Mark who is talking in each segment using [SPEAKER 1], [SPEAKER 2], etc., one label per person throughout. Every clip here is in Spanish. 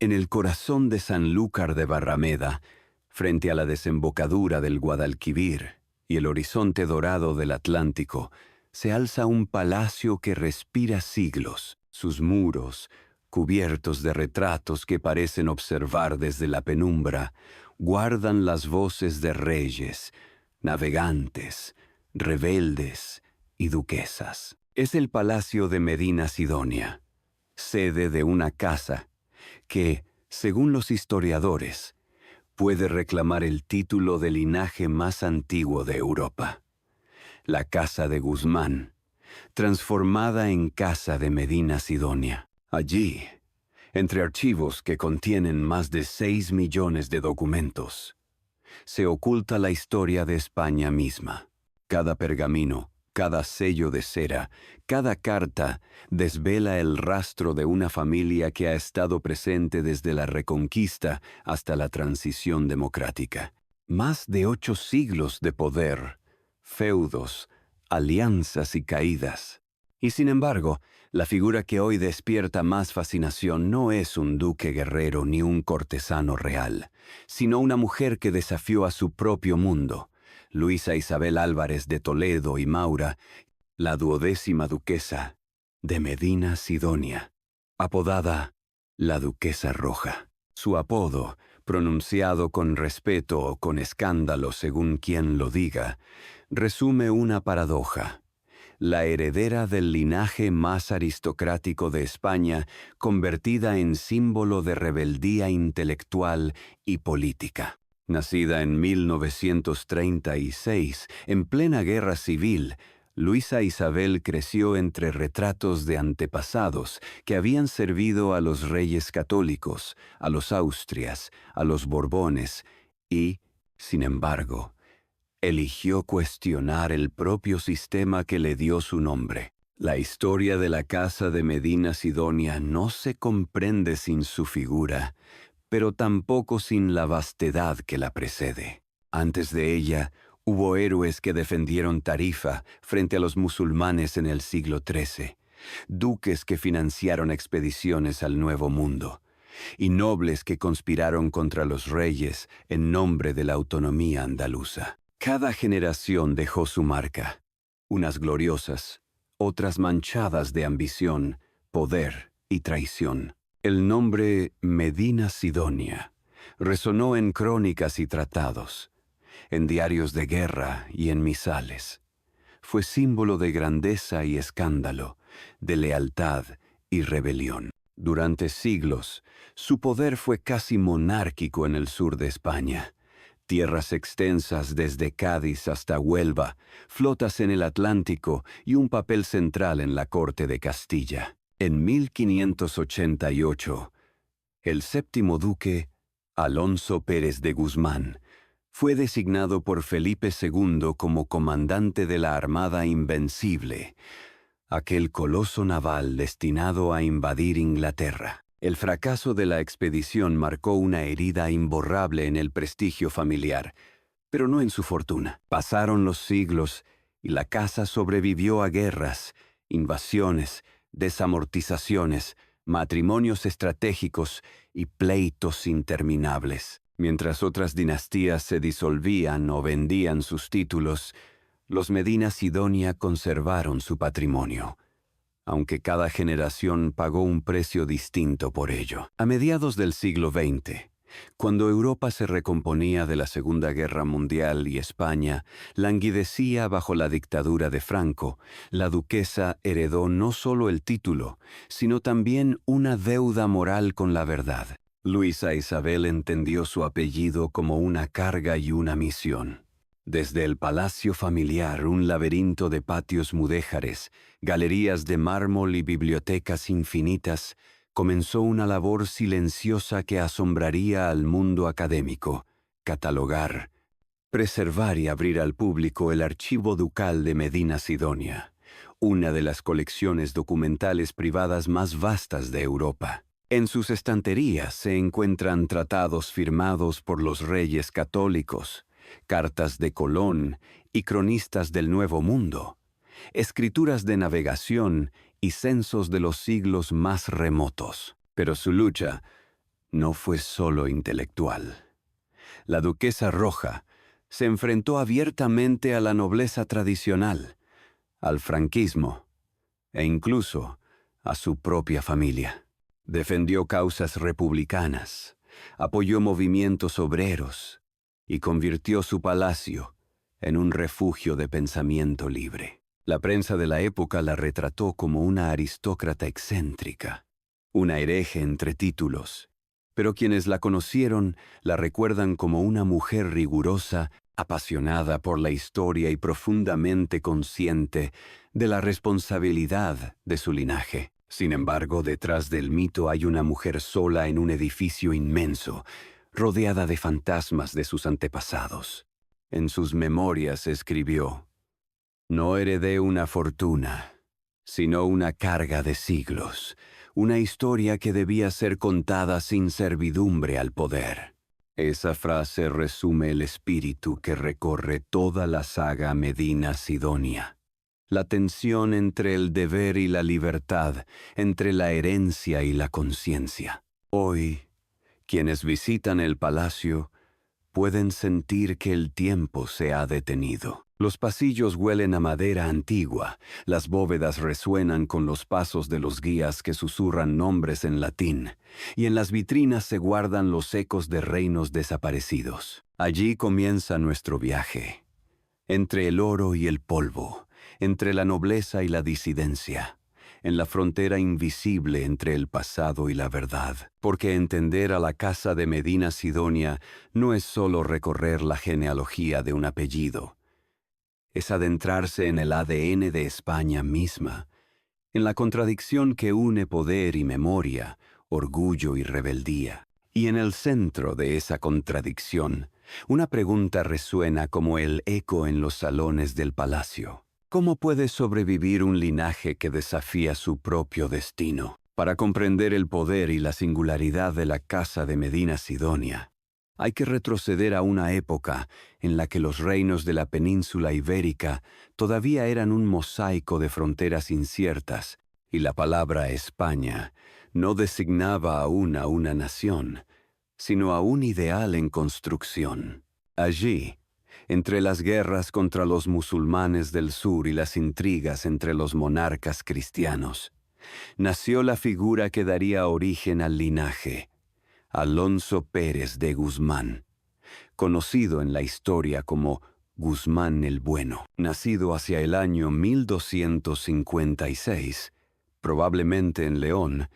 [SPEAKER 1] En el corazón de Sanlúcar de Barrameda, frente a la desembocadura del Guadalquivir y el horizonte dorado del Atlántico, se alza un palacio que respira siglos. Sus muros, cubiertos de retratos que parecen observar desde la penumbra, guardan las voces de reyes, navegantes, rebeldes y duquesas. Es el palacio de Medina Sidonia, sede de una casa que, según los historiadores, puede reclamar el título de linaje más antiguo de Europa. La Casa de Guzmán, transformada en Casa de Medina Sidonia. Allí, entre archivos que contienen más de 6 millones de documentos, se oculta la historia de España misma. Cada pergamino, cada sello de cera, cada carta desvela el rastro de una familia que ha estado presente desde la Reconquista hasta la transición democrática. Más de 8 siglos de poder, feudos, alianzas y caídas. Y sin embargo, la figura que hoy despierta más fascinación no es un duque guerrero ni un cortesano real, sino una mujer que desafió a su propio mundo, Luisa Isabel Álvarez de Toledo y Maura, la 12ª duquesa de Medina Sidonia, apodada la Duquesa Roja. Su apodo, pronunciado con respeto o con escándalo según quien lo diga, resume una paradoja. La heredera del linaje más aristocrático de España, convertida en símbolo de rebeldía intelectual y política. Nacida en 1936, en plena guerra civil, Luisa Isabel creció entre retratos de antepasados que habían servido a los reyes católicos, a los Austrias, a los Borbones y, sin embargo, eligió cuestionar el propio sistema que le dio su nombre. La historia de la Casa de Medina Sidonia no se comprende sin su figura, pero tampoco sin la vastedad que la precede. Antes de ella, hubo héroes que defendieron Tarifa frente a los musulmanes en el siglo XIII, duques que financiaron expediciones al Nuevo Mundo, y nobles que conspiraron contra los reyes en nombre de la autonomía andaluza. Cada generación dejó su marca, unas gloriosas, otras manchadas de ambición, poder y traición. El nombre Medina Sidonia resonó en crónicas y tratados, en diarios de guerra y en misales. Fue símbolo de grandeza y escándalo, de lealtad y rebelión. Durante siglos, su poder fue casi monárquico en el sur de España. Tierras extensas desde Cádiz hasta Huelva, flotas en el Atlántico y un papel central en la corte de Castilla. En 1588, el 7º duque, Alonso Pérez de Guzmán, fue designado por Felipe II como comandante de la Armada Invencible, aquel coloso naval destinado a invadir Inglaterra. El fracaso de la expedición marcó una herida imborrable en el prestigio familiar, pero no en su fortuna. Pasaron los siglos y la casa sobrevivió a guerras, invasiones, desamortizaciones, matrimonios estratégicos y pleitos interminables. Mientras otras dinastías se disolvían o vendían sus títulos, los Medina Sidonia conservaron su patrimonio, aunque cada generación pagó un precio distinto por ello. A mediados del siglo XX, cuando Europa se recomponía de la Segunda Guerra Mundial y España languidecía bajo la dictadura de Franco, la duquesa heredó no solo el título, sino también una deuda moral con la verdad. Luisa Isabel entendió su apellido como una carga y una misión. Desde el palacio familiar, un laberinto de patios mudéjares, galerías de mármol y bibliotecas infinitas, comenzó una labor silenciosa que asombraría al mundo académico: catalogar, preservar y abrir al público el Archivo Ducal de Medina Sidonia, una de las colecciones documentales privadas más vastas de Europa. En sus estanterías se encuentran tratados firmados por los reyes católicos, cartas de Colón y cronistas del Nuevo Mundo, escrituras de navegación y censos de los siglos más remotos. Pero su lucha no fue solo intelectual. La duquesa Roja se enfrentó abiertamente a la nobleza tradicional, al franquismo e incluso a su propia familia. Defendió causas republicanas, apoyó movimientos obreros y convirtió su palacio en un refugio de pensamiento libre. La prensa de la época la retrató como una aristócrata excéntrica, una hereje entre títulos, pero quienes la conocieron la recuerdan como una mujer rigurosa, apasionada por la historia y profundamente consciente de la responsabilidad de su linaje. Sin embargo, detrás del mito hay una mujer sola en un edificio inmenso, rodeada de fantasmas de sus antepasados. En sus memorias escribió: «No heredé una fortuna, sino una carga de siglos, una historia que debía ser contada sin servidumbre al poder». Esa frase resume el espíritu que recorre toda la saga Medina Sidonia. La tensión entre el deber y la libertad, entre la herencia y la conciencia. Hoy, quienes visitan el palacio pueden sentir que el tiempo se ha detenido. Los pasillos huelen a madera antigua, las bóvedas resuenan con los pasos de los guías que susurran nombres en latín, y en las vitrinas se guardan los ecos de reinos desaparecidos. Allí comienza nuestro viaje, entre el oro y el polvo, entre la nobleza y la disidencia, en la frontera invisible entre el pasado y la verdad. Porque entender a la casa de Medina Sidonia no es solo recorrer la genealogía de un apellido, es adentrarse en el ADN de España misma, en la contradicción que une poder y memoria, orgullo y rebeldía. Y en el centro de esa contradicción, una pregunta resuena como el eco en los salones del palacio. ¿Cómo puede sobrevivir un linaje que desafía su propio destino? Para comprender el poder y la singularidad de la casa de Medina Sidonia, hay que retroceder a una época en la que los reinos de la península ibérica todavía eran un mosaico de fronteras inciertas, y la palabra España no designaba aún a una nación, sino a un ideal en construcción. Allí, entre las guerras contra los musulmanes del sur y las intrigas entre los monarcas cristianos, nació la figura que daría origen al linaje, Alonso Pérez de Guzmán, conocido en la historia como Guzmán el Bueno. Nacido hacia el año 1256, probablemente en León,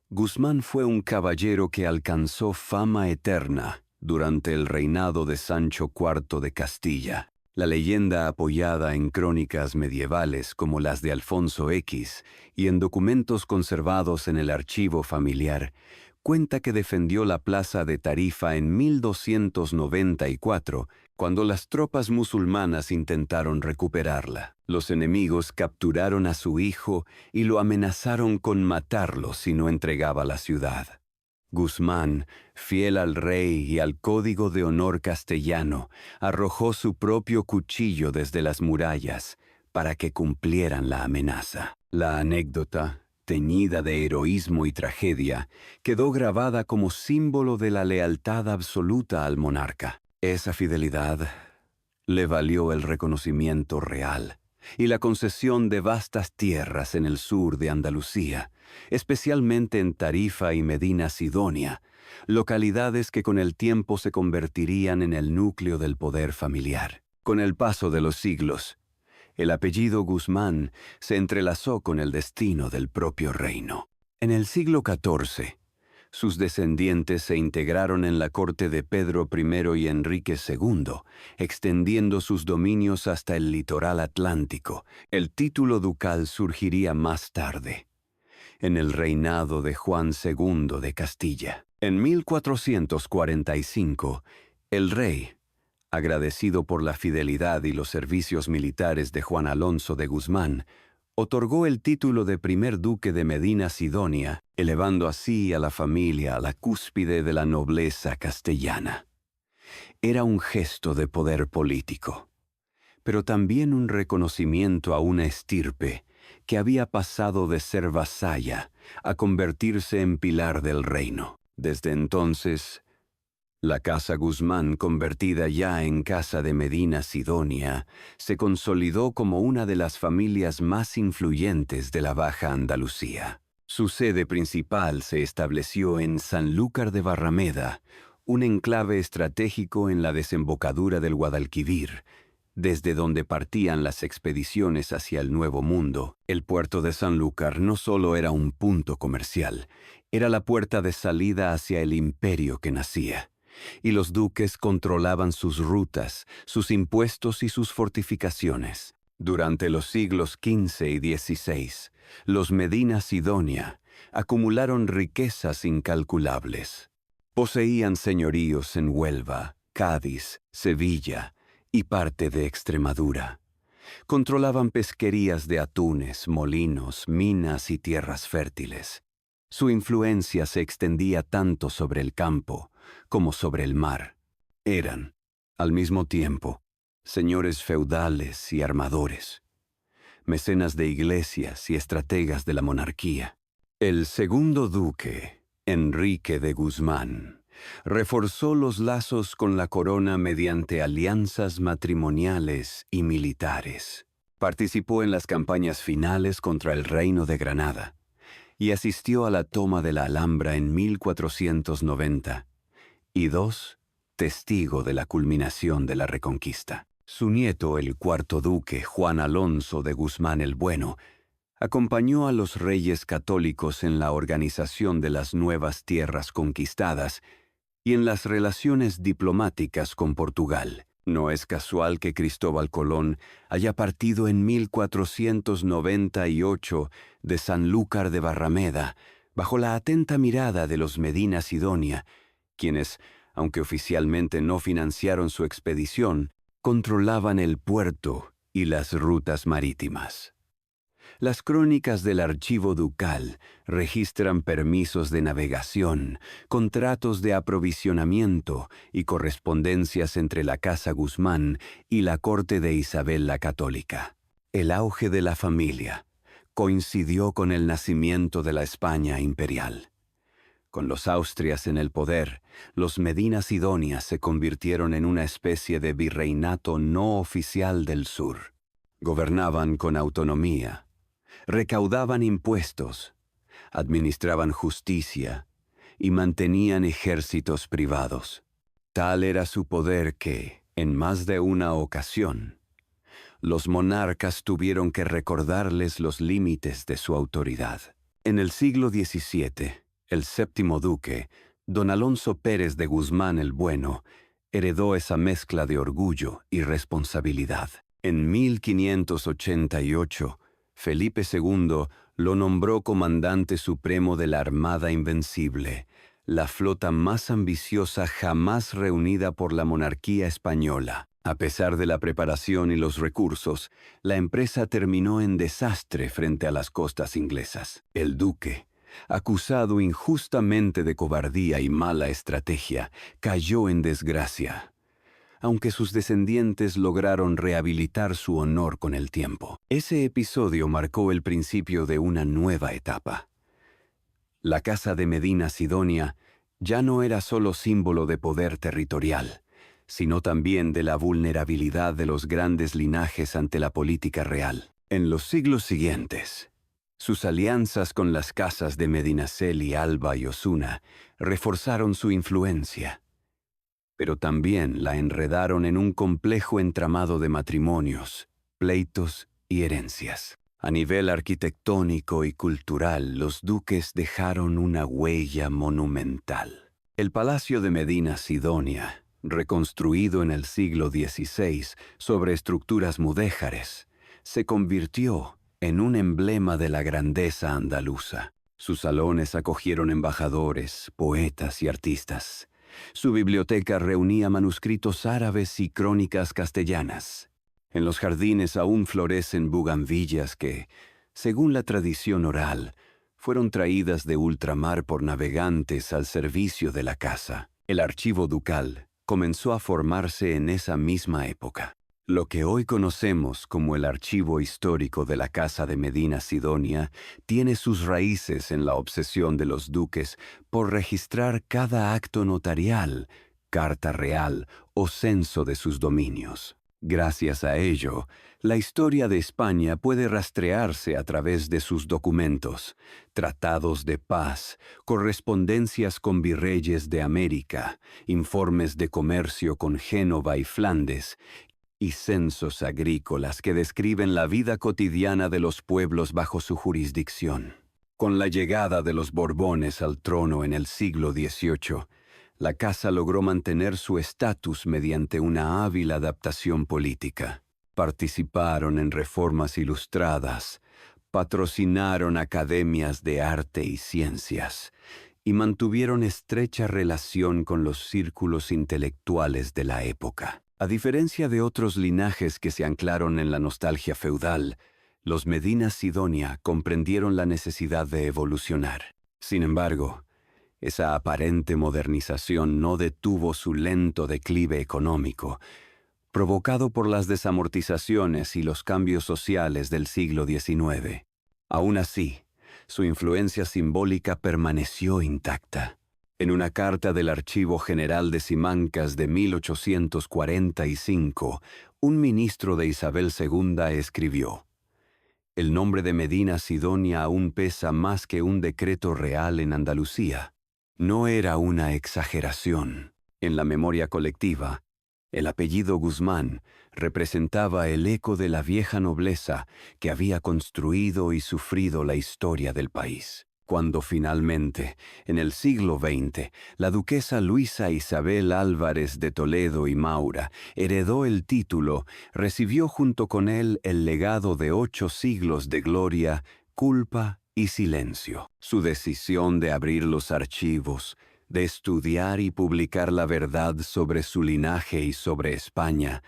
[SPEAKER 1] Guzmán fue un caballero que alcanzó fama eterna durante el reinado de Sancho IV de Castilla. La leyenda, apoyada en crónicas medievales como las de Alfonso X y en documentos conservados en el archivo familiar, cuenta que defendió la plaza de Tarifa en 1294, cuando las tropas musulmanas intentaron recuperarla. Los enemigos capturaron a su hijo y lo amenazaron con matarlo si no entregaba la ciudad. Guzmán, fiel al rey y al código de honor castellano, arrojó su propio cuchillo desde las murallas para que cumplieran la amenaza. La anécdota, teñida de heroísmo y tragedia, quedó grabada como símbolo de la lealtad absoluta al monarca. Esa fidelidad le valió el reconocimiento real y la concesión de vastas tierras en el sur de Andalucía, especialmente en Tarifa y Medina Sidonia, localidades que con el tiempo se convertirían en el núcleo del poder familiar. Con el paso de los siglos, el apellido Guzmán se entrelazó con el destino del propio reino. En el siglo XIV, sus descendientes se integraron en la corte de Pedro I y Enrique II, extendiendo sus dominios hasta el litoral atlántico. El título ducal surgiría más tarde, en el reinado de Juan II de Castilla. En 1445, el rey, agradecido por la fidelidad y los servicios militares de Juan Alonso de Guzmán, otorgó el título de primer duque de Medina Sidonia, elevando así a la familia a la cúspide de la nobleza castellana. Era un gesto de poder político, pero también un reconocimiento a una estirpe que había pasado de ser vasalla a convertirse en pilar del reino. Desde entonces, la Casa Guzmán, convertida ya en Casa de Medina Sidonia, se consolidó como una de las familias más influyentes de la Baja Andalucía. Su sede principal se estableció en Sanlúcar de Barrameda, un enclave estratégico en la desembocadura del Guadalquivir, desde donde partían las expediciones hacia el Nuevo Mundo. El puerto de Sanlúcar no solo era un punto comercial, era la puerta de salida hacia el imperio que nacía, y los duques controlaban sus rutas, sus impuestos y sus fortificaciones. Durante los siglos XV y XVI, los Medina Sidonia acumularon riquezas incalculables. Poseían señoríos en Huelva, Cádiz, Sevilla y parte de Extremadura. Controlaban pesquerías de atunes, molinos, minas y tierras fértiles. Su influencia se extendía tanto sobre el campo como sobre el mar. Eran, al mismo tiempo, señores feudales y armadores, mecenas de iglesias y estrategas de la monarquía. El segundo duque, Enrique de Guzmán, reforzó los lazos con la corona mediante alianzas matrimoniales y militares. Participó en las campañas finales contra el Reino de Granada y asistió a la toma de la Alhambra en 1490, y testigo de la culminación de la Reconquista. Su nieto, el cuarto duque, Juan Alonso de Guzmán el Bueno, acompañó a los reyes católicos en la organización de las nuevas tierras conquistadas y en las relaciones diplomáticas con Portugal. No es casual que Cristóbal Colón haya partido en 1498 de Sanlúcar de Barrameda, bajo la atenta mirada de los Medina Sidonia, quienes, aunque oficialmente no financiaron su expedición, controlaban el puerto y las rutas marítimas. Las crónicas del archivo ducal registran permisos de navegación, contratos de aprovisionamiento y correspondencias entre la Casa Guzmán y la corte de Isabel la Católica. El auge de la familia coincidió con el nacimiento de la España imperial. Con los Austrias en el poder, los Medina Sidonia se convirtieron en una especie de virreinato no oficial del sur. Gobernaban con autonomía, recaudaban impuestos, administraban justicia y mantenían ejércitos privados. Tal era su poder que, en más de una ocasión, los monarcas tuvieron que recordarles los límites de su autoridad. En el siglo XVII, el séptimo duque, don Alonso Pérez de Guzmán el Bueno, heredó esa mezcla de orgullo y responsabilidad. En 1588, Felipe II lo nombró comandante supremo de la Armada Invencible, la flota más ambiciosa jamás reunida por la monarquía española. A pesar de la preparación y los recursos, la empresa terminó en desastre frente a las costas inglesas. El duque, acusado injustamente de cobardía y mala estrategia, cayó en desgracia, aunque sus descendientes lograron rehabilitar su honor con el tiempo. Ese episodio marcó el principio de una nueva etapa. La Casa de Medina Sidonia ya no era solo símbolo de poder territorial, sino también de la vulnerabilidad de los grandes linajes ante la política real. En los siglos siguientes, sus alianzas con las casas de Medinaceli, Alba y Osuna reforzaron su influencia, pero también la enredaron en un complejo entramado de matrimonios, pleitos y herencias. A nivel arquitectónico y cultural, los duques dejaron una huella monumental. El Palacio de Medina Sidonia, reconstruido en el siglo XVI sobre estructuras mudéjares, se convirtió en un emblema de la grandeza andaluza. Sus salones acogieron embajadores, poetas y artistas. Su biblioteca reunía manuscritos árabes y crónicas castellanas. En los jardines aún florecen bugambillas que, según la tradición oral, fueron traídas de ultramar por navegantes al servicio de la casa. El archivo ducal comenzó a formarse en esa misma época. Lo que hoy conocemos como el archivo histórico de la Casa de Medina Sidonia tiene sus raíces en la obsesión de los duques por registrar cada acto notarial, carta real o censo de sus dominios. Gracias a ello, la historia de España puede rastrearse a través de sus documentos, tratados de paz, correspondencias con virreyes de América, informes de comercio con Génova y Flandes, y censos agrícolas que describen la vida cotidiana de los pueblos bajo su jurisdicción. Con la llegada de los Borbones al trono en el siglo XVIII, la casa logró mantener su estatus mediante una hábil adaptación política. Participaron en reformas ilustradas, patrocinaron academias de arte y ciencias, y mantuvieron estrecha relación con los círculos intelectuales de la época. A diferencia de otros linajes que se anclaron en la nostalgia feudal, los Medina Sidonia comprendieron la necesidad de evolucionar. Sin embargo, esa aparente modernización no detuvo su lento declive económico, provocado por las desamortizaciones y los cambios sociales del siglo XIX. Aún así, su influencia simbólica permaneció intacta. En una carta del Archivo General de Simancas de 1845, un ministro de Isabel II escribió: «El nombre de Medina Sidonia aún pesa más que un decreto real en Andalucía». No era una exageración. En la memoria colectiva, el apellido Guzmán representaba el eco de la vieja nobleza que había construido y sufrido la historia del país. Cuando finalmente, en el siglo XX, la duquesa Luisa Isabel Álvarez de Toledo y Maura heredó el título, recibió junto con él el legado de 8 siglos de gloria, culpa y silencio. Su decisión de abrir los archivos, de estudiar y publicar la verdad sobre su linaje y sobre España,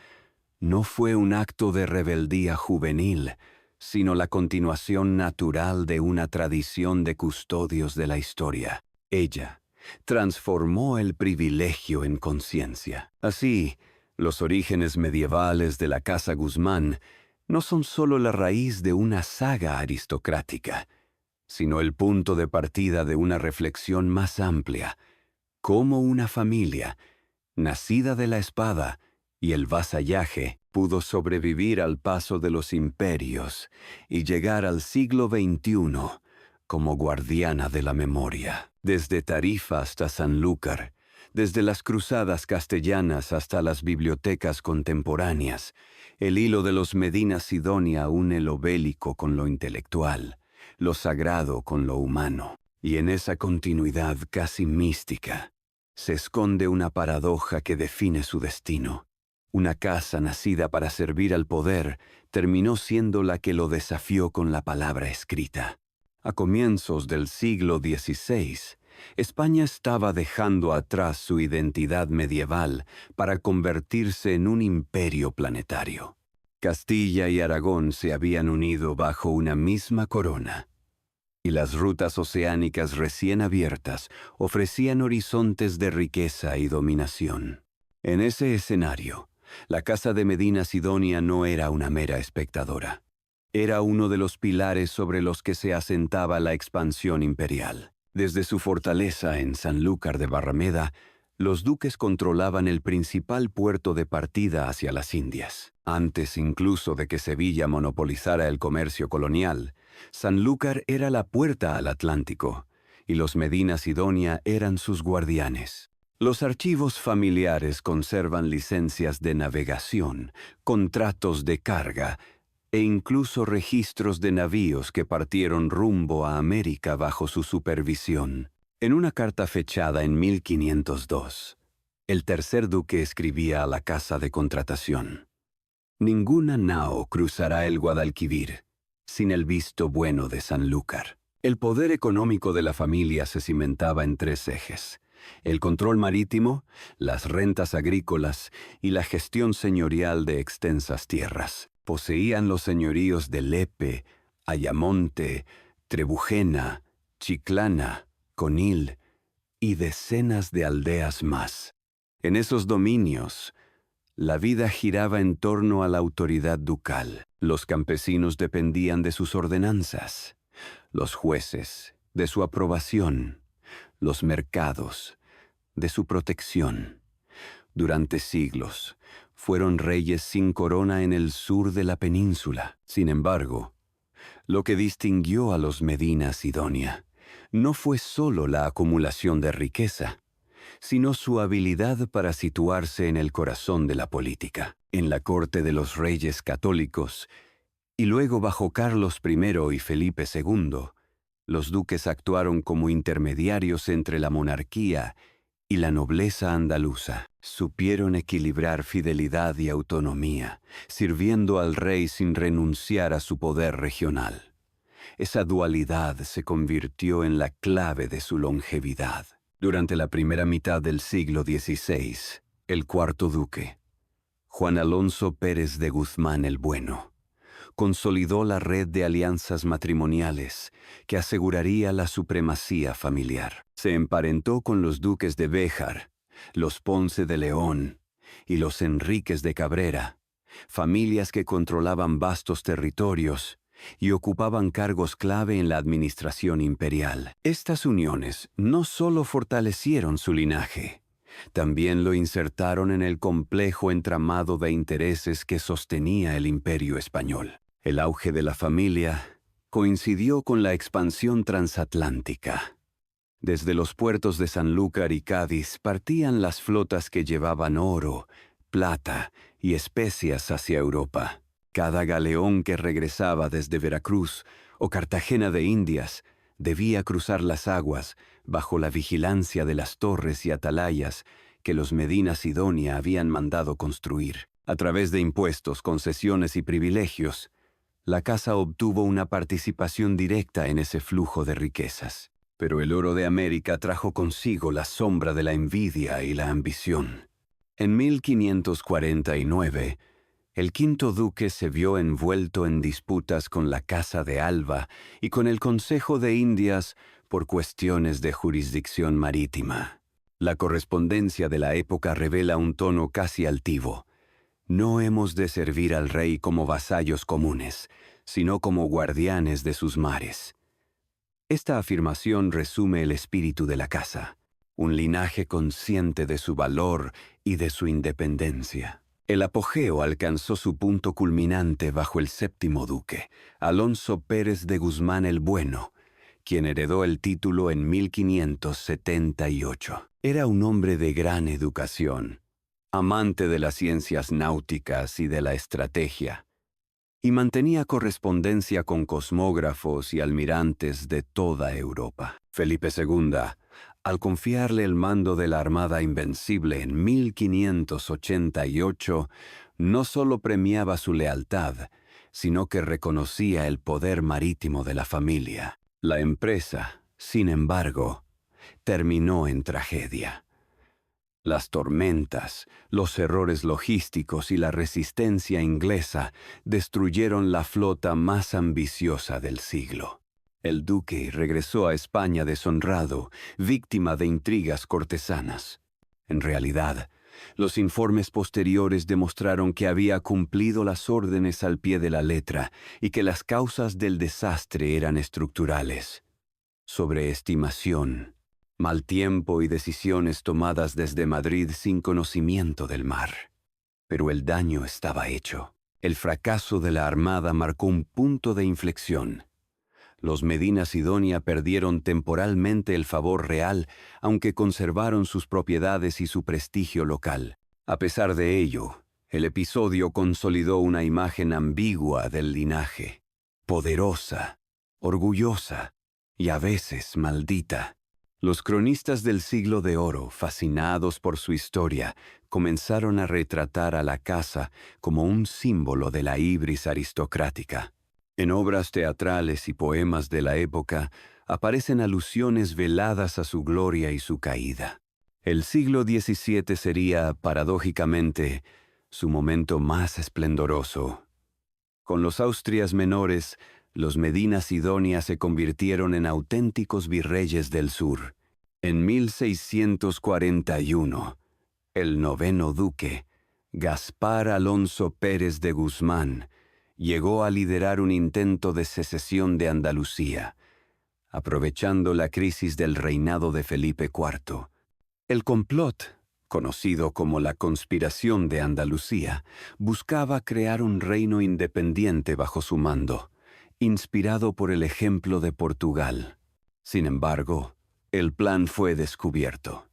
[SPEAKER 1] no fue un acto de rebeldía juvenil, sino la continuación natural de una tradición de custodios de la historia. Ella transformó el privilegio en conciencia. Así, los orígenes medievales de la Casa Guzmán no son solo la raíz de una saga aristocrática, sino el punto de partida de una reflexión más amplia: cómo una familia, nacida de la espada y el vasallaje, pudo sobrevivir al paso de los imperios y llegar al siglo XXI como guardiana de la memoria. Desde Tarifa hasta Sanlúcar, desde las cruzadas castellanas hasta las bibliotecas contemporáneas, el hilo de los Medina Sidonia une lo bélico con lo intelectual, lo sagrado con lo humano. Y en esa continuidad casi mística se esconde una paradoja que define su destino. Una casa nacida para servir al poder terminó siendo la que lo desafió con la palabra escrita. A comienzos del siglo XVI, España estaba dejando atrás su identidad medieval para convertirse en un imperio planetario. Castilla y Aragón se habían unido bajo una misma corona, y las rutas oceánicas recién abiertas ofrecían horizontes de riqueza y dominación. En ese escenario, la Casa de Medina Sidonia no era una mera espectadora. Era uno de los pilares sobre los que se asentaba la expansión imperial. Desde su fortaleza en Sanlúcar de Barrameda, los duques controlaban el principal puerto de partida hacia las Indias. Antes incluso de que Sevilla monopolizara el comercio colonial, Sanlúcar era la puerta al Atlántico, y los Medina Sidonia eran sus guardianes. Los archivos familiares conservan licencias de navegación, contratos de carga e incluso registros de navíos que partieron rumbo a América bajo su supervisión. En una carta fechada en 1502, el tercer duque escribía a la casa de contratación: «Ninguna nao cruzará el Guadalquivir sin el visto bueno de Sanlúcar». El poder económico de la familia se cimentaba en 3 ejes: el control marítimo, las rentas agrícolas y la gestión señorial de extensas tierras. Poseían los señoríos de Lepe, Ayamonte, Trebujena, Chiclana, Conil y decenas de aldeas más. En esos dominios La vida giraba en torno a la autoridad ducal. Los campesinos dependían de sus ordenanzas, los jueces de su aprobación, los mercados de su protección. Durante siglos, fueron reyes sin corona en el sur de la península. Sin embargo, lo que distinguió a los Medina Sidonia no fue solo la acumulación de riqueza, sino su habilidad para situarse en el corazón de la política, en la corte de los reyes católicos, y luego bajo Carlos I y Felipe II, los duques actuaron como intermediarios entre la monarquía y la nobleza andaluza. Supieron equilibrar fidelidad y autonomía, sirviendo al rey sin renunciar a su poder regional. Esa dualidad se convirtió en la clave de su longevidad. Durante la primera mitad del siglo XVI, el cuarto duque, Juan Alonso Pérez de Guzmán el Bueno, consolidó la red de alianzas matrimoniales que aseguraría la supremacía familiar. Se emparentó con los duques de Béjar, los Ponce de León y los Enríquez de Cabrera, familias que controlaban vastos territorios y ocupaban cargos clave en la administración imperial. Estas uniones no solo fortalecieron su linaje, también lo insertaron en el complejo entramado de intereses que sostenía el imperio español. El auge de la familia coincidió con la expansión transatlántica. Desde los puertos de Sanlúcar y Cádiz partían las flotas que llevaban oro, plata y especias hacia Europa. Cada galeón que regresaba desde Veracruz o Cartagena de Indias debía cruzar las aguas bajo la vigilancia de las torres y atalayas que los Medina Sidonia habían mandado construir. A través de impuestos, concesiones y privilegios, la casa obtuvo una participación directa en ese flujo de riquezas. Pero el oro de América trajo consigo la sombra de la envidia y la ambición. En 1549, el quinto duque se vio envuelto en disputas con la Casa de Alba y con el Consejo de Indias por cuestiones de jurisdicción marítima. La correspondencia de la época revela un tono casi altivo. No hemos de servir al rey como vasallos comunes, sino como guardianes de sus mares. Esta afirmación resume el espíritu de la casa, un linaje consciente de su valor y de su independencia. El apogeo alcanzó su punto culminante bajo el séptimo duque, Alonso Pérez de Guzmán el Bueno, quien heredó el título en 1578. Era un hombre de gran educación, amante de las ciencias náuticas y de la estrategia, y mantenía correspondencia con cosmógrafos y almirantes de toda Europa. Felipe II, al confiarle el mando de la Armada Invencible en 1588, no solo premiaba su lealtad, sino que reconocía el poder marítimo de la familia. La empresa, sin embargo, terminó en tragedia. Las tormentas, los errores logísticos y la resistencia inglesa destruyeron la flota más ambiciosa del siglo. El duque regresó a España deshonrado, víctima de intrigas cortesanas. En realidad, los informes posteriores demostraron que había cumplido las órdenes al pie de la letra y que las causas del desastre eran estructurales. Sobreestimación, mal tiempo y decisiones tomadas desde Madrid sin conocimiento del mar. Pero el daño estaba hecho. El fracaso de la Armada marcó un punto de inflexión. Los Medina Sidonia perdieron temporalmente el favor real, aunque conservaron sus propiedades y su prestigio local. A pesar de ello, el episodio consolidó una imagen ambigua del linaje, poderosa, orgullosa y a veces maldita. Los cronistas del Siglo de Oro, fascinados por su historia, comenzaron a retratar a la casa como un símbolo de la ibris aristocrática. En obras teatrales y poemas de la época aparecen alusiones veladas a su gloria y su caída. El siglo XVII sería, paradójicamente, su momento más esplendoroso. Con los Austrias menores, los Medina Sidonia se convirtieron en auténticos virreyes del sur. En 1641, el noveno duque, Gaspar Alonso Pérez de Guzmán llegó a liderar un intento de secesión de Andalucía, aprovechando la crisis del reinado de Felipe IV. El complot, conocido como la Conspiración de Andalucía, buscaba crear un reino independiente bajo su mando, inspirado por el ejemplo de Portugal. Sin embargo, el plan fue descubierto,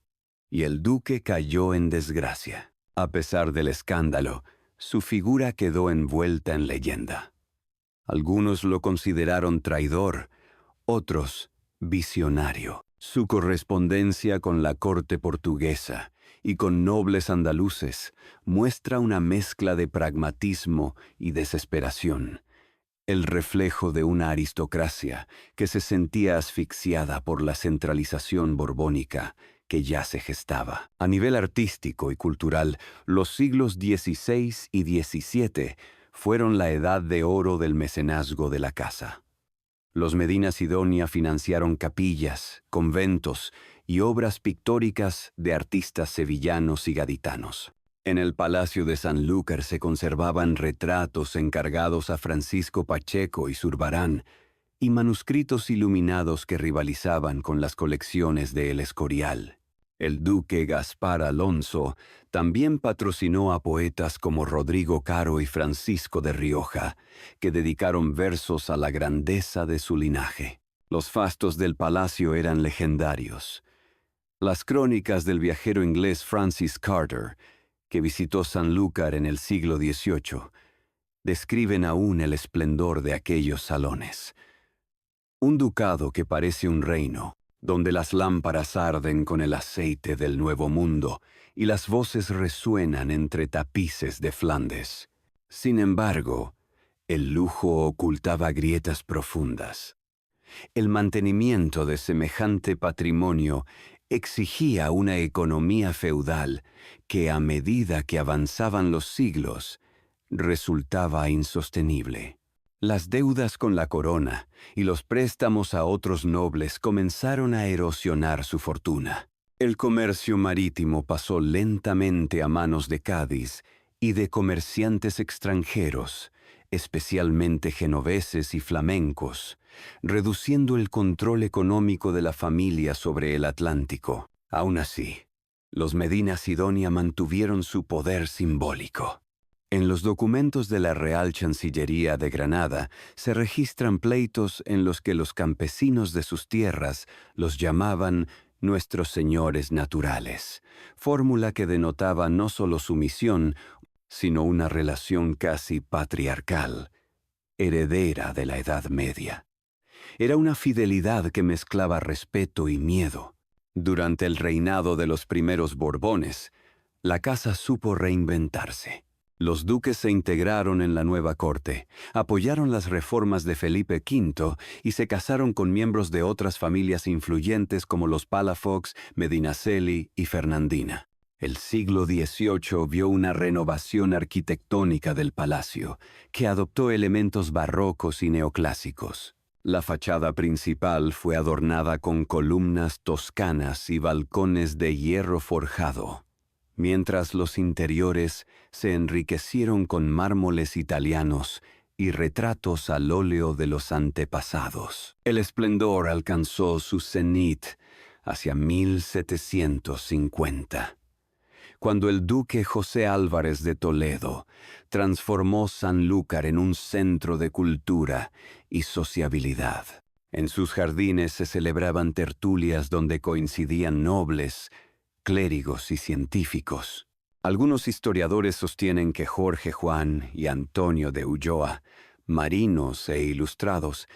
[SPEAKER 1] y el duque cayó en desgracia. A pesar del escándalo, su figura quedó envuelta en leyenda. Algunos lo consideraron traidor, otros visionario. Su correspondencia con la corte portuguesa y con nobles andaluces muestra una mezcla de pragmatismo y desesperación, el reflejo de una aristocracia que se sentía asfixiada por la centralización borbónica que ya se gestaba. A nivel artístico y cultural, los siglos XVI y XVII fueron la edad de oro del mecenazgo de la casa. Los Medina Sidonia financiaron capillas, conventos y obras pictóricas de artistas sevillanos y gaditanos. En el Palacio de Sanlúcar se conservaban retratos encargados a Francisco Pacheco y Zurbarán y manuscritos iluminados que rivalizaban con las colecciones de El Escorial. El duque Gaspar Alonso también patrocinó a poetas como Rodrigo Caro y Francisco de Rioja, que dedicaron versos a la grandeza de su linaje. Los fastos del palacio eran legendarios. Las crónicas del viajero inglés Francis Carter, que visitó Sanlúcar en el siglo XVIII, describen aún el esplendor de aquellos salones. Un ducado que parece un reino, donde las lámparas arden con el aceite del Nuevo Mundo y las voces resuenan entre tapices de Flandes. Sin embargo, el lujo ocultaba grietas profundas. El mantenimiento de semejante patrimonio exigía una economía feudal que, a medida que avanzaban los siglos, resultaba insostenible. Las deudas con la corona y los préstamos a otros nobles comenzaron a erosionar su fortuna. El comercio marítimo pasó lentamente a manos de Cádiz y de comerciantes extranjeros, especialmente genoveses y flamencos, reduciendo el control económico de la familia sobre el Atlántico. Aún así, los Medina Sidonia mantuvieron su poder simbólico. En los documentos de la Real Chancillería de Granada se registran pleitos en los que los campesinos de sus tierras los llamaban nuestros señores naturales, fórmula que denotaba no solo sumisión, sino una relación casi patriarcal, heredera de la Edad Media. Era una fidelidad que mezclaba respeto y miedo. Durante el reinado de los primeros Borbones, la casa supo reinventarse. Los duques se integraron en la nueva corte, apoyaron las reformas de Felipe V y se casaron con miembros de otras familias influyentes como los Palafox, Medinaceli y Fernandina. El siglo XVIII vio una renovación arquitectónica del palacio, que adoptó elementos barrocos y neoclásicos. La fachada principal fue adornada con columnas toscanas y balcones de hierro forjado, mientras los interiores se enriquecieron con mármoles italianos y retratos al óleo de los antepasados. El esplendor alcanzó su cenit hacia 1750, cuando el duque José Álvarez de Toledo transformó Sanlúcar en un centro de cultura y sociabilidad. En sus jardines se celebraban tertulias donde coincidían nobles, clérigos y científicos. Algunos historiadores sostienen que Jorge Juan y Antonio de Ulloa, marinos e ilustrados,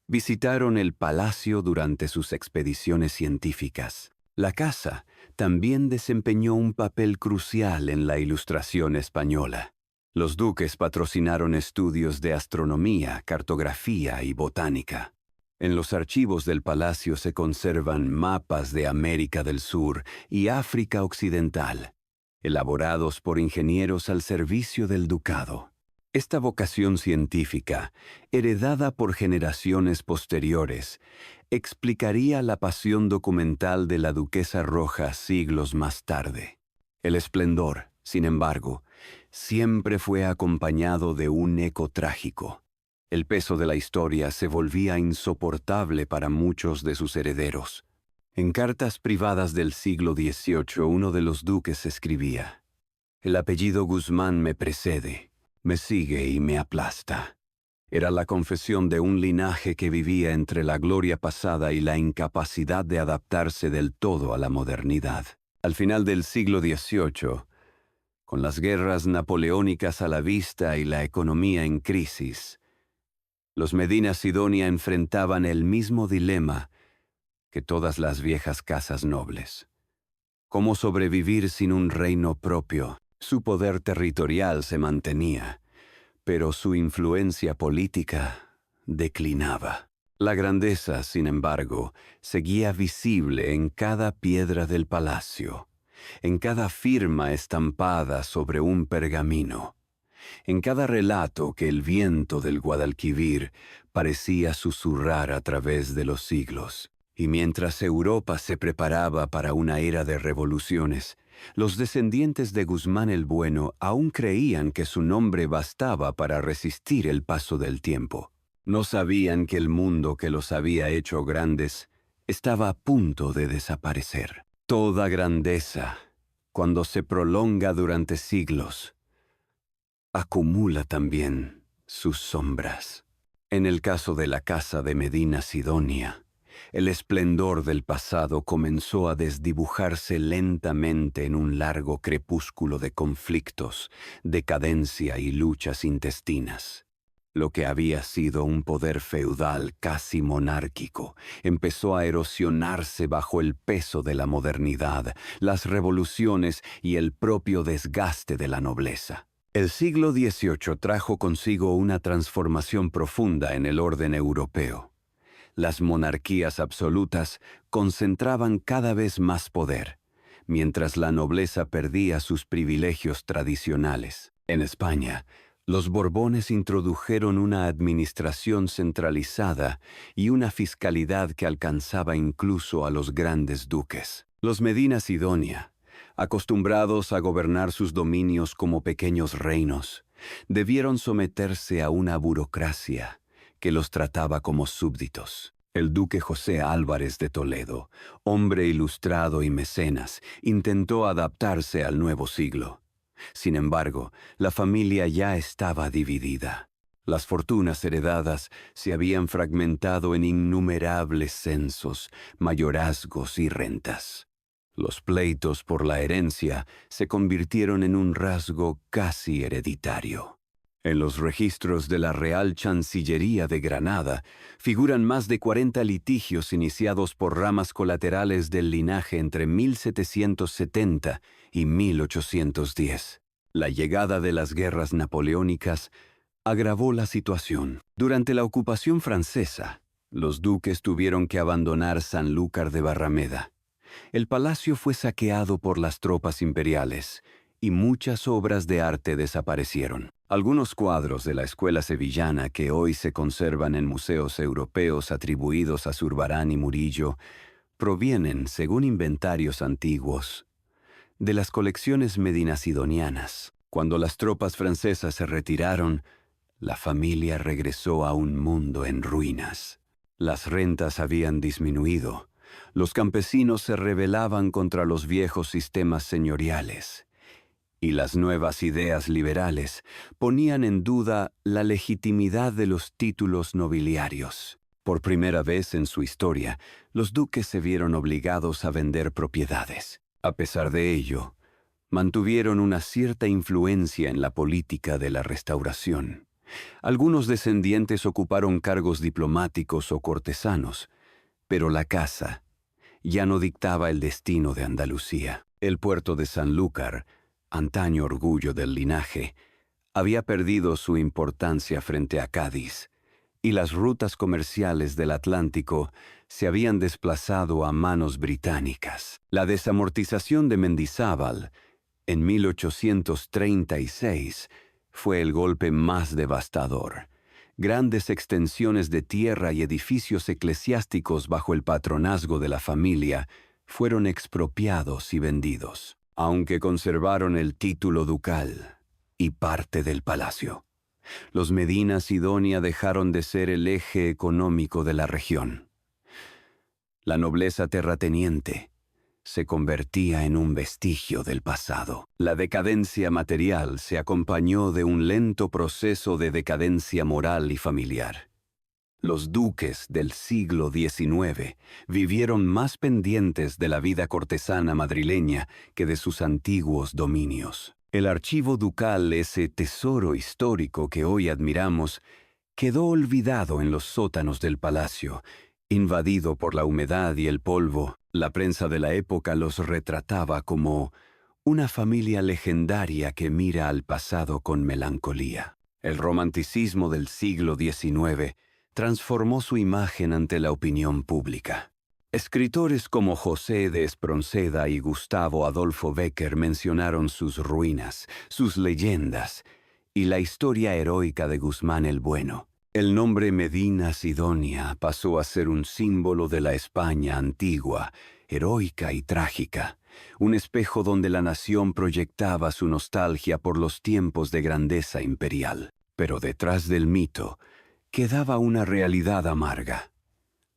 [SPEAKER 1] visitaron el palacio durante sus expediciones científicas. La casa también desempeñó un papel crucial en la Ilustración española. Los duques patrocinaron estudios de astronomía, cartografía y botánica. En los archivos del palacio se conservan mapas de América del Sur y África Occidental, elaborados por ingenieros al servicio del ducado. Esta vocación científica, heredada por generaciones posteriores, explicaría la pasión documental de la duquesa Roja siglos más tarde. El esplendor, Sin embargo, siempre fue acompañado de un eco trágico. El peso de la historia se volvía insoportable para muchos de sus herederos. En cartas privadas del siglo XVIII, uno de los duques escribía: «El apellido Guzmán me precede, me sigue y me aplasta». Era la confesión de un linaje que vivía entre la gloria pasada y la incapacidad de adaptarse del todo a la modernidad. Al final del siglo XVIII, con las guerras napoleónicas a la vista y la economía en crisis, los Medina Sidonia enfrentaban el mismo dilema que todas las viejas casas nobles. ¿Cómo sobrevivir sin un reino propio? Su poder territorial se mantenía, pero su influencia política declinaba. La grandeza, sin embargo, seguía visible en cada piedra del palacio, en cada firma estampada sobre un pergamino, en cada relato que el viento del Guadalquivir parecía susurrar a través de los siglos. Y mientras Europa se preparaba para una era de revoluciones, los descendientes de Guzmán el Bueno aún creían que su nombre bastaba para resistir el paso del tiempo. No sabían que el mundo que los había hecho grandes estaba a punto de desaparecer. Toda grandeza, cuando se prolonga durante siglos, acumula también sus sombras. En el caso de la casa de Medina Sidonia, el esplendor del pasado comenzó a desdibujarse lentamente en un largo crepúsculo de conflictos, decadencia y luchas intestinas. Lo que había sido un poder feudal casi monárquico empezó a erosionarse bajo el peso de la modernidad, las revoluciones y el propio desgaste de la nobleza. El siglo XVIII trajo consigo una transformación profunda en el orden europeo. Las monarquías absolutas concentraban cada vez más poder, mientras la nobleza perdía sus privilegios tradicionales. En España, los Borbones introdujeron una administración centralizada y una fiscalidad que alcanzaba incluso a los grandes duques. Los Medina Sidonia, acostumbrados a gobernar sus dominios como pequeños reinos, debieron someterse a una burocracia que los trataba como súbditos. El duque José Álvarez de Toledo, hombre ilustrado y mecenas, intentó adaptarse al nuevo siglo. Sin embargo, la familia ya estaba dividida. Las fortunas heredadas se habían fragmentado en innumerables censos, mayorazgos y rentas. Los pleitos por la herencia se convirtieron en un rasgo casi hereditario. En los registros de la Real Chancillería de Granada figuran más de 40 litigios iniciados por ramas colaterales del linaje entre 1770 y 1810. La llegada de las guerras napoleónicas agravó la situación. Durante la ocupación francesa, los duques tuvieron que abandonar Sanlúcar de Barrameda. El palacio fue saqueado por las tropas imperiales y muchas obras de arte desaparecieron. Algunos cuadros de la escuela sevillana que hoy se conservan en museos europeos atribuidos a Zurbarán y Murillo provienen, según inventarios antiguos, de las colecciones medinasidonianas. Cuando las tropas francesas se retiraron, la familia regresó a un mundo en ruinas. Las rentas habían disminuido. Los campesinos se rebelaban contra los viejos sistemas señoriales. Y las nuevas ideas liberales ponían en duda la legitimidad de los títulos nobiliarios. Por primera vez en su historia, los duques se vieron obligados a vender propiedades. A pesar de ello, mantuvieron una cierta influencia en la política de la Restauración. Algunos descendientes ocuparon cargos diplomáticos o cortesanos, pero la casa ya no dictaba el destino de Andalucía. El puerto de Sanlúcar, antaño orgullo del linaje, había perdido su importancia frente a Cádiz, y las rutas comerciales del Atlántico se habían desplazado a manos británicas. La desamortización de Mendizábal, en 1836, fue el golpe más devastador. Grandes extensiones de tierra y edificios eclesiásticos bajo el patronazgo de la familia fueron expropiados y vendidos. aunque conservaron el título ducal y parte del palacio. Los Medina Sidonia dejaron de ser el eje económico de la región. La nobleza terrateniente se convertía en un vestigio del pasado. La decadencia material se acompañó de un lento proceso de decadencia moral y familiar. Los duques del siglo XIX vivieron más pendientes de la vida cortesana madrileña que de sus antiguos dominios. El archivo ducal, ese tesoro histórico que hoy admiramos, quedó olvidado en los sótanos del palacio, invadido por la humedad y el polvo. La prensa de la época los retrataba como una familia legendaria que mira al pasado con melancolía. El romanticismo del siglo XIX transformó su imagen ante la opinión pública. Escritores como José de Espronceda y Gustavo Adolfo Bécquer mencionaron sus ruinas, sus leyendas y la historia heroica de Guzmán el Bueno. El nombre Medina Sidonia pasó a ser un símbolo de la España antigua, heroica y trágica, un espejo donde la nación proyectaba su nostalgia por los tiempos de grandeza imperial. Pero detrás del mito quedaba una realidad amarga.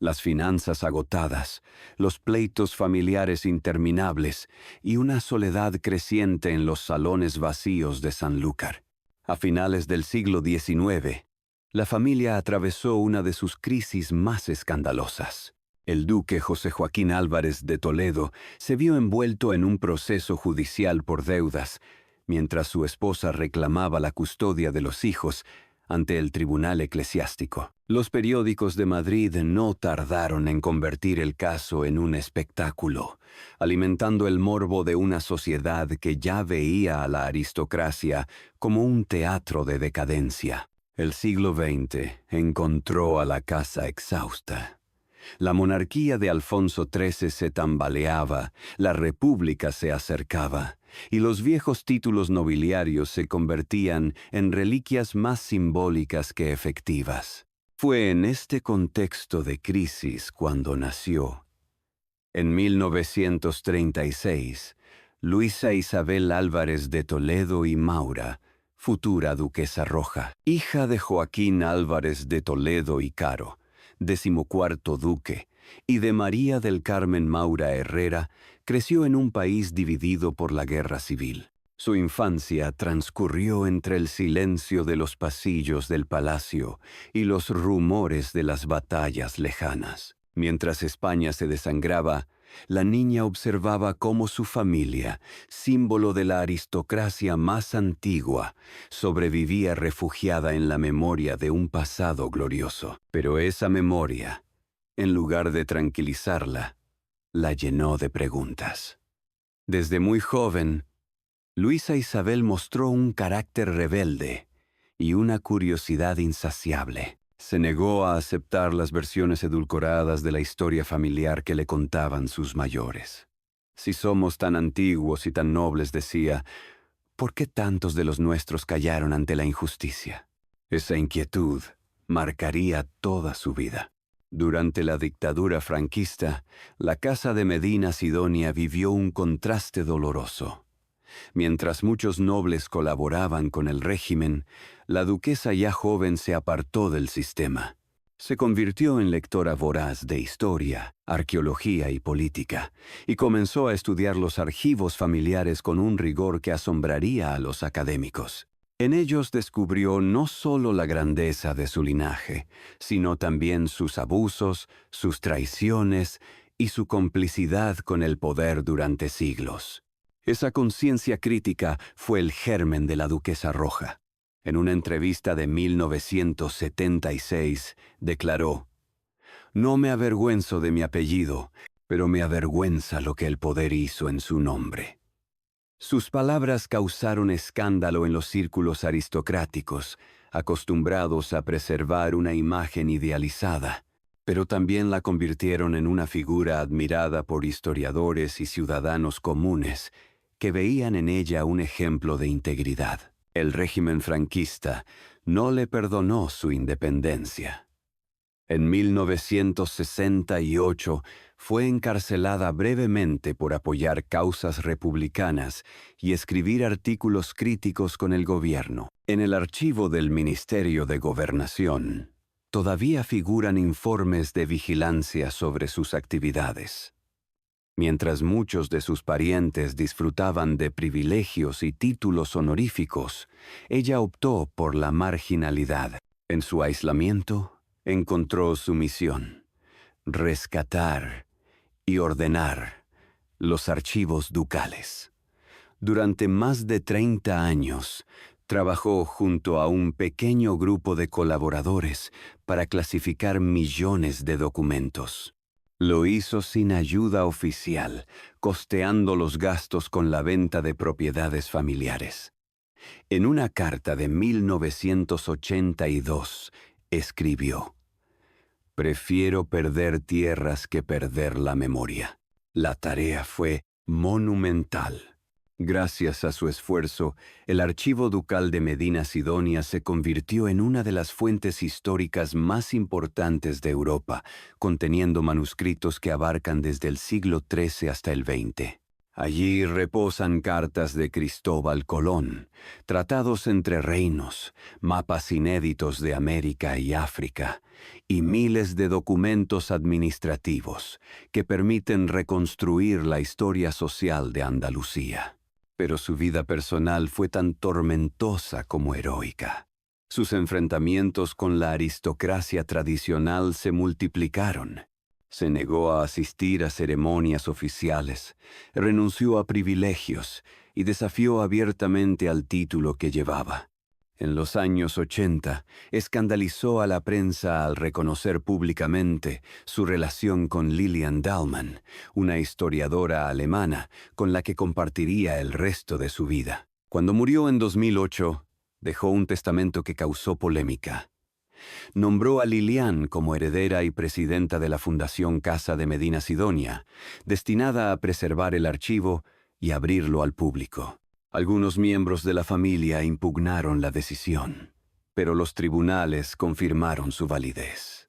[SPEAKER 1] Las finanzas agotadas, los pleitos familiares interminables y una soledad creciente en los salones vacíos de Sanlúcar. A finales del siglo XIX, la familia atravesó una de sus crisis más escandalosas. El duque José Joaquín Álvarez de Toledo se vio envuelto en un proceso judicial por deudas, mientras su esposa reclamaba la custodia de los hijos ante el tribunal eclesiástico. Los periódicos de Madrid no tardaron en convertir el caso en un espectáculo, alimentando el morbo de una sociedad que ya veía a la aristocracia como un teatro de decadencia. El siglo XX encontró a la casa exhausta. La monarquía de Alfonso XIII se tambaleaba, la república se acercaba, y los viejos títulos nobiliarios se convertían en reliquias más simbólicas que efectivas. Fue en este contexto de crisis cuando nació, en 1936, Luisa Isabel Álvarez de Toledo y Maura, futura duquesa roja, hija de Joaquín Álvarez de Toledo y Caro, 14º duque, y de María del Carmen Maura Herrera, creció en un país dividido por la guerra civil. Su infancia transcurrió entre el silencio de los pasillos del palacio y los rumores de las batallas lejanas. Mientras España se desangraba, la niña observaba cómo su familia, símbolo de la aristocracia más antigua, sobrevivía refugiada en la memoria de un pasado glorioso. Pero esa memoria, en lugar de tranquilizarla, la llenó de preguntas. Desde muy joven, Luisa Isabel mostró un carácter rebelde y una curiosidad insaciable. Se negó a aceptar las versiones edulcoradas de la historia familiar que le contaban sus mayores. Si somos tan antiguos y tan nobles, decía, ¿por qué tantos de los nuestros callaron ante la injusticia? Esa inquietud marcaría toda su vida. Durante la dictadura franquista, la casa de Medina Sidonia vivió un contraste doloroso. Mientras muchos nobles colaboraban con el régimen, la duquesa ya joven se apartó del sistema. Se convirtió en lectora voraz de historia, arqueología y política, y comenzó a estudiar los archivos familiares con un rigor que asombraría a los académicos. En ellos descubrió no solo la grandeza de su linaje, sino también sus abusos, sus traiciones y su complicidad con el poder durante siglos. Esa conciencia crítica fue el germen de la Duquesa Roja. En una entrevista de 1976, declaró: «No me avergüenzo de mi apellido, pero me avergüenza lo que el poder hizo en su nombre». Sus palabras causaron escándalo en los círculos aristocráticos, acostumbrados a preservar una imagen idealizada, pero también la convirtieron en una figura admirada por historiadores y ciudadanos comunes, que veían en ella un ejemplo de integridad. El régimen franquista no le perdonó su independencia. En 1968 fue encarcelada brevemente por apoyar causas republicanas y escribir artículos críticos con el gobierno. En el archivo del Ministerio de Gobernación todavía figuran informes de vigilancia sobre sus actividades. Mientras muchos de sus parientes disfrutaban de privilegios y títulos honoríficos, ella optó por la marginalidad. En su aislamiento, encontró su misión: rescatar y ordenar los archivos ducales. Durante más de 30 años, trabajó junto a un pequeño grupo de colaboradores para clasificar millones de documentos. Lo hizo sin ayuda oficial, costeando los gastos con la venta de propiedades familiares. En una carta de 1982, escribió: «Prefiero perder tierras que perder la memoria». La tarea fue monumental. Gracias a su esfuerzo, el Archivo Ducal de Medina Sidonia se convirtió en una de las fuentes históricas más importantes de Europa, conteniendo manuscritos que abarcan desde el siglo XIII hasta el XX. Allí reposan cartas de Cristóbal Colón, tratados entre reinos, mapas inéditos de América y África, y miles de documentos administrativos que permiten reconstruir la historia social de Andalucía. Pero su vida personal fue tan tormentosa como heroica. Sus enfrentamientos con la aristocracia tradicional se multiplicaron. Se negó a asistir a ceremonias oficiales, renunció a privilegios y desafió abiertamente al título que llevaba. En los años 80, escandalizó a la prensa al reconocer públicamente su relación con Lilian Dahlmann, una historiadora alemana con la que compartiría el resto de su vida. Cuando murió en 2008, dejó un testamento que causó polémica. Nombró a Lilian como heredera y presidenta de la Fundación Casa de Medina Sidonia, destinada a preservar el archivo y abrirlo al público. Algunos miembros de la familia impugnaron la decisión, pero los tribunales confirmaron su validez.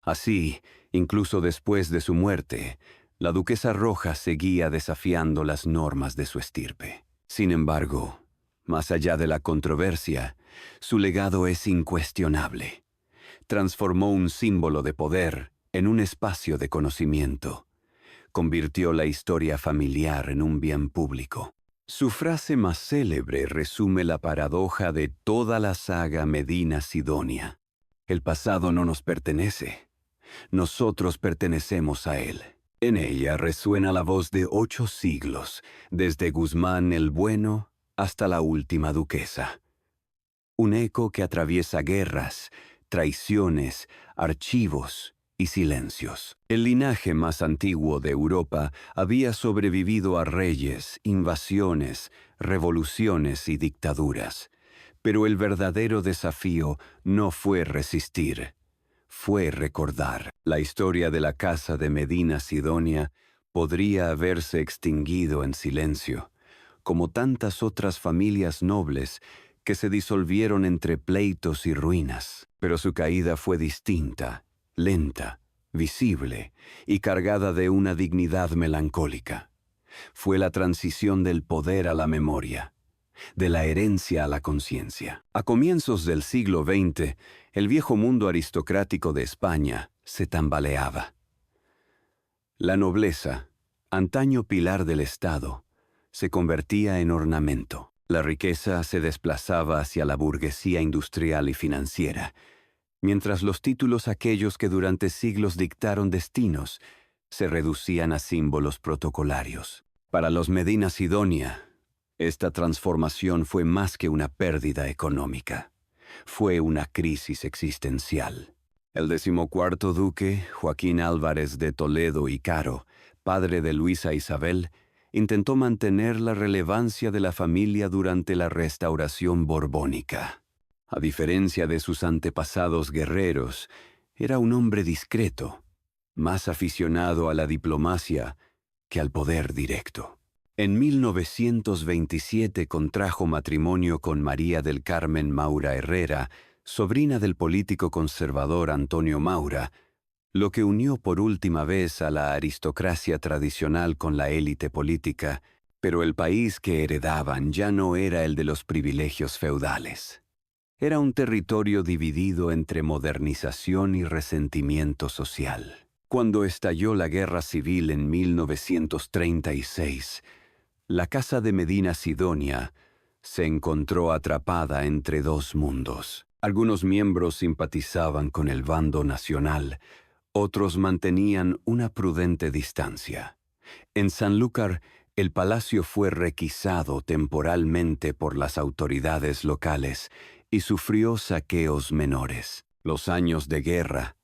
[SPEAKER 1] Así, incluso después de su muerte, la duquesa Roja seguía desafiando las normas de su estirpe. Sin embargo, más allá de la controversia, su legado es incuestionable. Transformó un símbolo de poder en un espacio de conocimiento. Convirtió la historia familiar en un bien público. Su frase más célebre resume la paradoja de toda la saga Medina Sidonia. El pasado no nos pertenece. Nosotros pertenecemos a él. En ella resuena la voz de 8 siglos, desde Guzmán el Bueno hasta la última duquesa. Un eco que atraviesa guerras, traiciones, archivos y silencios. El linaje más antiguo de Europa había sobrevivido a reyes, invasiones, revoluciones y dictaduras. Pero el verdadero desafío no fue resistir, fue recordar. La historia de la Casa de Medina Sidonia podría haberse extinguido en silencio, como tantas otras familias nobles que se disolvieron entre pleitos y ruinas. Pero su caída fue distinta, lenta, visible y cargada de una dignidad melancólica. Fue la transición del poder a la memoria, de la herencia a la conciencia. A comienzos del siglo XX, el viejo mundo aristocrático de España se tambaleaba. La nobleza, antaño pilar del Estado, se convertía en ornamento. La riqueza se desplazaba hacia la burguesía industrial y financiera, mientras los títulos, aquellos que durante siglos dictaron destinos, se reducían a símbolos protocolarios. Para los Medina Sidonia, esta transformación fue más que una pérdida económica. Fue una crisis existencial. El 14º duque, Joaquín Álvarez de Toledo y Caro, padre de Luisa Isabel, intentó mantener la relevancia de la familia durante la restauración borbónica. A diferencia de sus antepasados guerreros, era un hombre discreto, más aficionado a la diplomacia que al poder directo. En 1927 contrajo matrimonio con María del Carmen Maura Herrera, sobrina del político conservador Antonio Maura, lo que unió por última vez a la aristocracia tradicional con la élite política, pero el país que heredaban ya no era el de los privilegios feudales. Era un territorio dividido entre modernización y resentimiento social. Cuando estalló la Guerra Civil en 1936, la Casa de Medina Sidonia se encontró atrapada entre dos mundos. Algunos miembros simpatizaban con el bando nacional, otros mantenían una prudente distancia. En Sanlúcar, el palacio fue requisado temporalmente por las autoridades locales y sufrió saqueos menores. Los años de guerra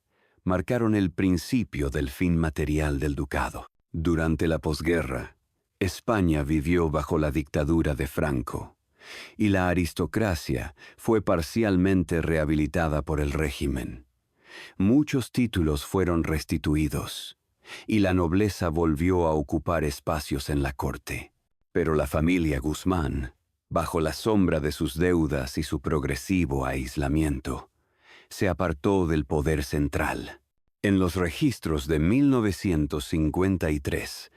[SPEAKER 1] marcaron el principio del fin material del ducado. Durante la posguerra, España vivió bajo la dictadura de Franco, y la aristocracia fue parcialmente rehabilitada por el régimen. Muchos títulos fueron restituidos, y la nobleza volvió a ocupar espacios en la corte. Pero la familia Guzmán, bajo la sombra de sus deudas y su progresivo aislamiento, se apartó del poder central. En los registros de 1953,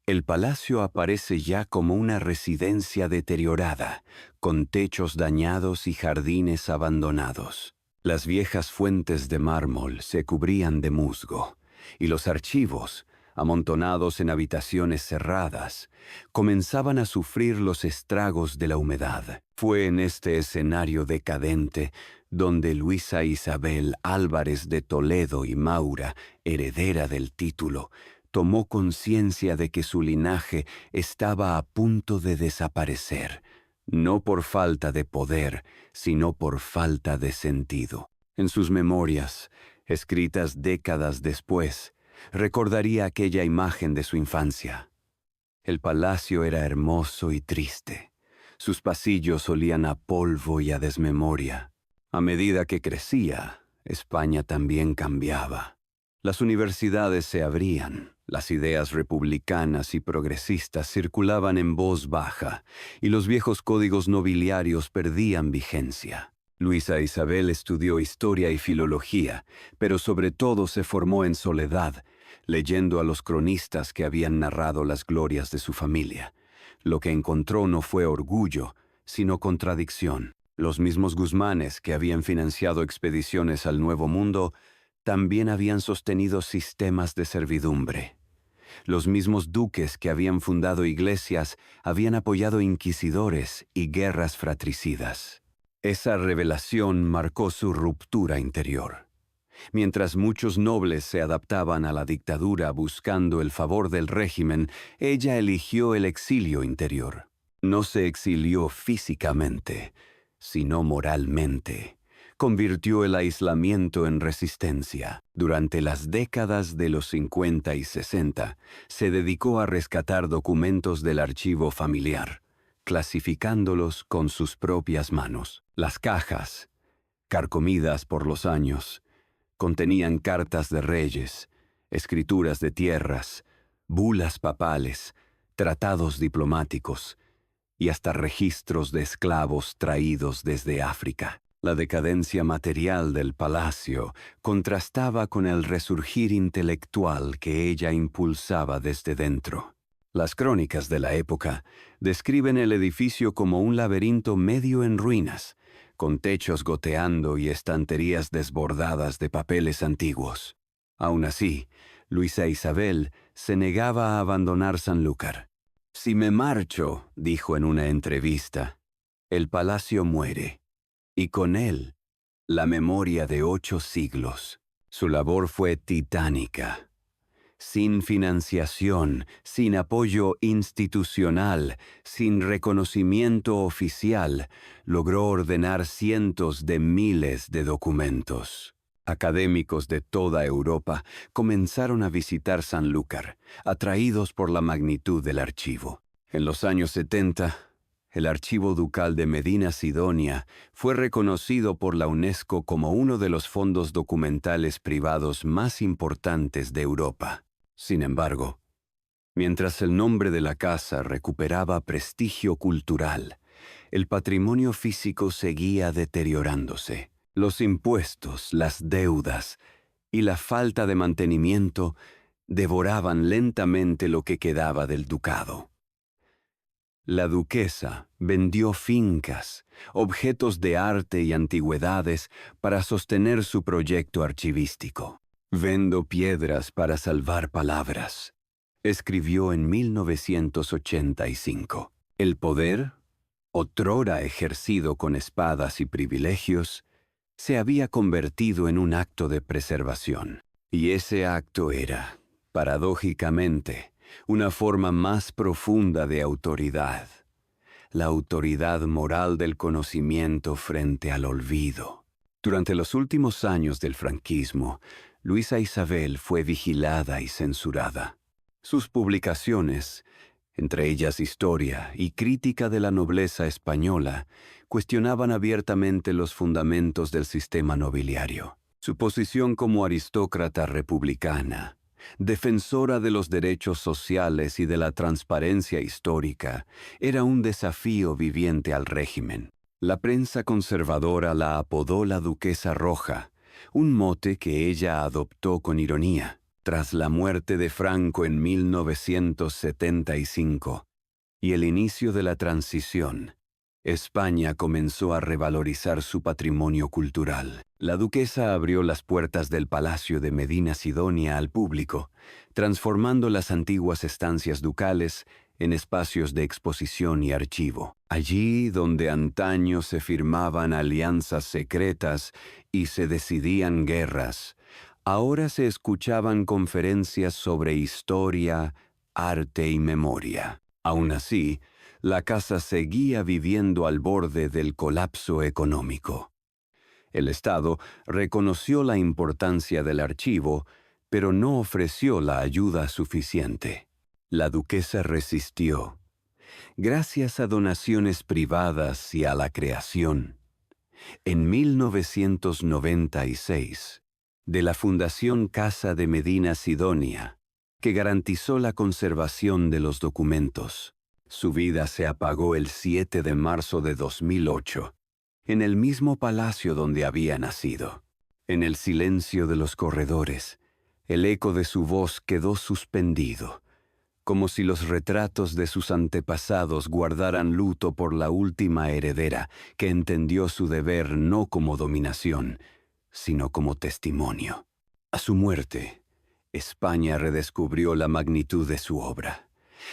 [SPEAKER 1] el palacio aparece ya como una residencia deteriorada, con techos dañados y jardines abandonados. Las viejas fuentes de mármol se cubrían de musgo, y los archivos, amontonados en habitaciones cerradas, comenzaban a sufrir los estragos de la humedad. Fue en este escenario decadente donde Luisa Isabel Álvarez de Toledo y Maura, heredera del título, tomó conciencia de que su linaje estaba a punto de desaparecer, no por falta de poder, sino por falta de sentido. En sus memorias, escritas décadas después, recordaría aquella imagen de su infancia. El palacio era hermoso y triste. Sus pasillos olían a polvo y a desmemoria. A medida que crecía, España también cambiaba. Las universidades se abrían, las ideas republicanas y progresistas circulaban en voz baja, y los viejos códigos nobiliarios perdían vigencia. Luisa Isabel estudió historia y filología, pero sobre todo se formó en soledad, leyendo a los cronistas que habían narrado las glorias de su familia. Lo que encontró no fue orgullo, sino contradicción. Los mismos Guzmanes que habían financiado expediciones al Nuevo Mundo también habían sostenido sistemas de servidumbre. Los mismos duques que habían fundado iglesias habían apoyado inquisidores y guerras fratricidas. Esa revelación marcó su ruptura interior. Mientras muchos nobles se adaptaban a la dictadura buscando el favor del régimen, ella eligió el exilio interior. No se exilió físicamente, sino moralmente. Convirtió el aislamiento en resistencia. Durante las décadas de los 50 y 60, se dedicó a rescatar documentos del archivo familiar, clasificándolos con sus propias manos. Las cajas, carcomidas por los años, contenían cartas de reyes, escrituras de tierras, bulas papales, tratados diplomáticos y hasta registros de esclavos traídos desde África. La decadencia material del palacio contrastaba con el resurgir intelectual que ella impulsaba desde dentro. Las crónicas de la época describen el edificio como un laberinto medio en ruinas, con techos goteando y estanterías desbordadas de papeles antiguos. Aún así, Luisa Isabel se negaba a abandonar Sanlúcar. «Si me marcho», dijo en una entrevista, «el palacio muere, y con él, la memoria de 8 siglos». Su labor fue titánica. Sin financiación, sin apoyo institucional, sin reconocimiento oficial, logró ordenar cientos de miles de documentos. Académicos de toda Europa comenzaron a visitar Sanlúcar, atraídos por la magnitud del archivo. En los años 70, el Archivo Ducal de Medina Sidonia fue reconocido por la UNESCO como uno de los fondos documentales privados más importantes de Europa. Sin embargo, mientras el nombre de la casa recuperaba prestigio cultural, el patrimonio físico seguía deteriorándose. Los impuestos, las deudas y la falta de mantenimiento devoraban lentamente lo que quedaba del ducado. La duquesa vendió fincas, objetos de arte y antigüedades para sostener su proyecto archivístico. «Vendo piedras para salvar palabras», escribió en 1985. El poder, otrora ejercido con espadas y privilegios, se había convertido en un acto de preservación. Y ese acto era, paradójicamente, una forma más profunda de autoridad, la autoridad moral del conocimiento frente al olvido. Durante los últimos años del franquismo, Luisa Isabel fue vigilada y censurada. Sus publicaciones, entre ellas Historia y Crítica de la Nobleza Española, cuestionaban abiertamente los fundamentos del sistema nobiliario. Su posición como aristócrata republicana, defensora de los derechos sociales y de la transparencia histórica, era un desafío viviente al régimen. La prensa conservadora la apodó la Duquesa Roja, un mote que ella adoptó con ironía. Tras la muerte de Franco en 1975 y el inicio de la transición, España comenzó a revalorizar su patrimonio cultural. La duquesa abrió las puertas del Palacio de Medina Sidonia al público, transformando las antiguas estancias ducales en espacios de exposición y archivo. Allí donde antaño se firmaban alianzas secretas y se decidían guerras, ahora se escuchaban conferencias sobre historia, arte y memoria. Aún así, la casa seguía viviendo al borde del colapso económico. El Estado reconoció la importancia del archivo, pero no ofreció la ayuda suficiente. La duquesa resistió. Gracias a donaciones privadas y a la creación, en 1996, de la Fundación Casa de Medina Sidonia, que garantizó la conservación de los documentos. Su vida se apagó el 7 de marzo de 2008, en el mismo palacio donde había nacido. En el silencio de los corredores, el eco de su voz quedó suspendido, como si los retratos de sus antepasados guardaran luto por la última heredera que entendió su deber no como dominación, sino como testimonio. A su muerte, España redescubrió la magnitud de su obra.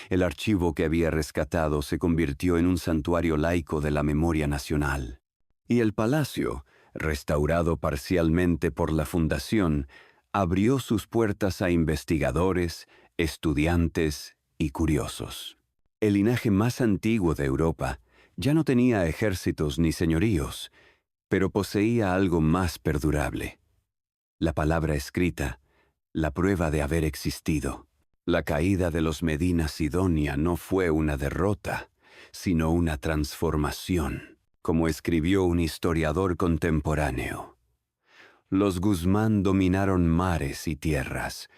[SPEAKER 1] El archivo que había rescatado se convirtió en un santuario laico de la memoria nacional. Y el palacio, restaurado parcialmente por la Fundación, abrió sus puertas a investigadores, estudiantes y curiosos. El linaje más antiguo de Europa ya no tenía ejércitos ni señoríos, pero poseía algo más perdurable: la palabra escrita, la prueba de haber existido. La caída de los Medina Sidonia no fue una derrota, sino una transformación, como escribió un historiador contemporáneo. Los Guzmán dominaron mares y tierras,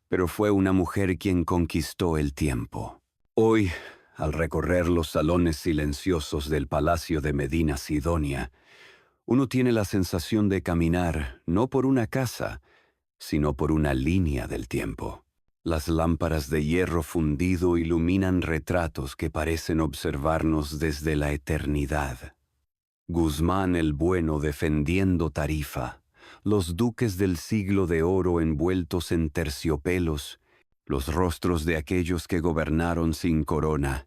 [SPEAKER 1] pero fue una mujer quien conquistó el tiempo. Hoy, al recorrer los salones silenciosos del Palacio de Medina Sidonia, uno tiene la sensación de caminar no por una casa, sino por una línea del tiempo. Las lámparas de hierro fundido iluminan retratos que parecen observarnos desde la eternidad. Guzmán el Bueno defendiendo Tarifa, los duques del siglo de oro envueltos en terciopelos, los rostros de aquellos que gobernaron sin corona,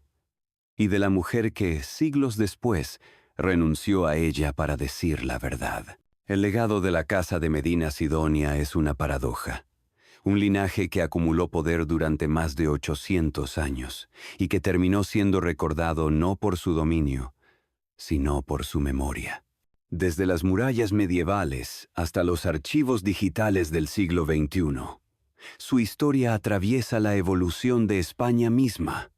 [SPEAKER 1] y de la mujer que, siglos después, renunció a ella para decir la verdad. El legado de la Casa de Medina Sidonia es una paradoja. Un linaje que acumuló poder durante más de 800 años y que terminó siendo recordado no por su dominio, sino por su memoria. Desde las murallas medievales hasta los archivos digitales del siglo XXI, su historia atraviesa la evolución de España misma: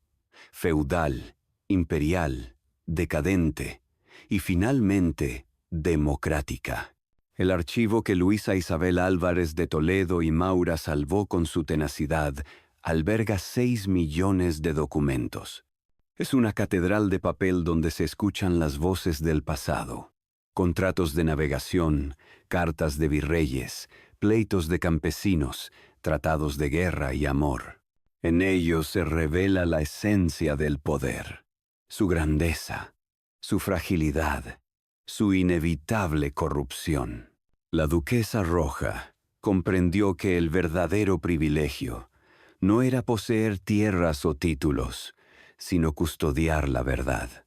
[SPEAKER 1] feudal, imperial, decadente y finalmente democrática. El archivo que Luisa Isabel Álvarez de Toledo y Maura salvó con su tenacidad alberga 6 millones de documentos. Es una catedral de papel donde se escuchan las voces del pasado, Contratos de navegación, cartas de virreyes, pleitos de campesinos, tratados de guerra y amor. En ellos se revela la esencia del poder, su grandeza, su fragilidad, su inevitable corrupción. La duquesa Roja comprendió que el verdadero privilegio no era poseer tierras o títulos, sino custodiar la verdad.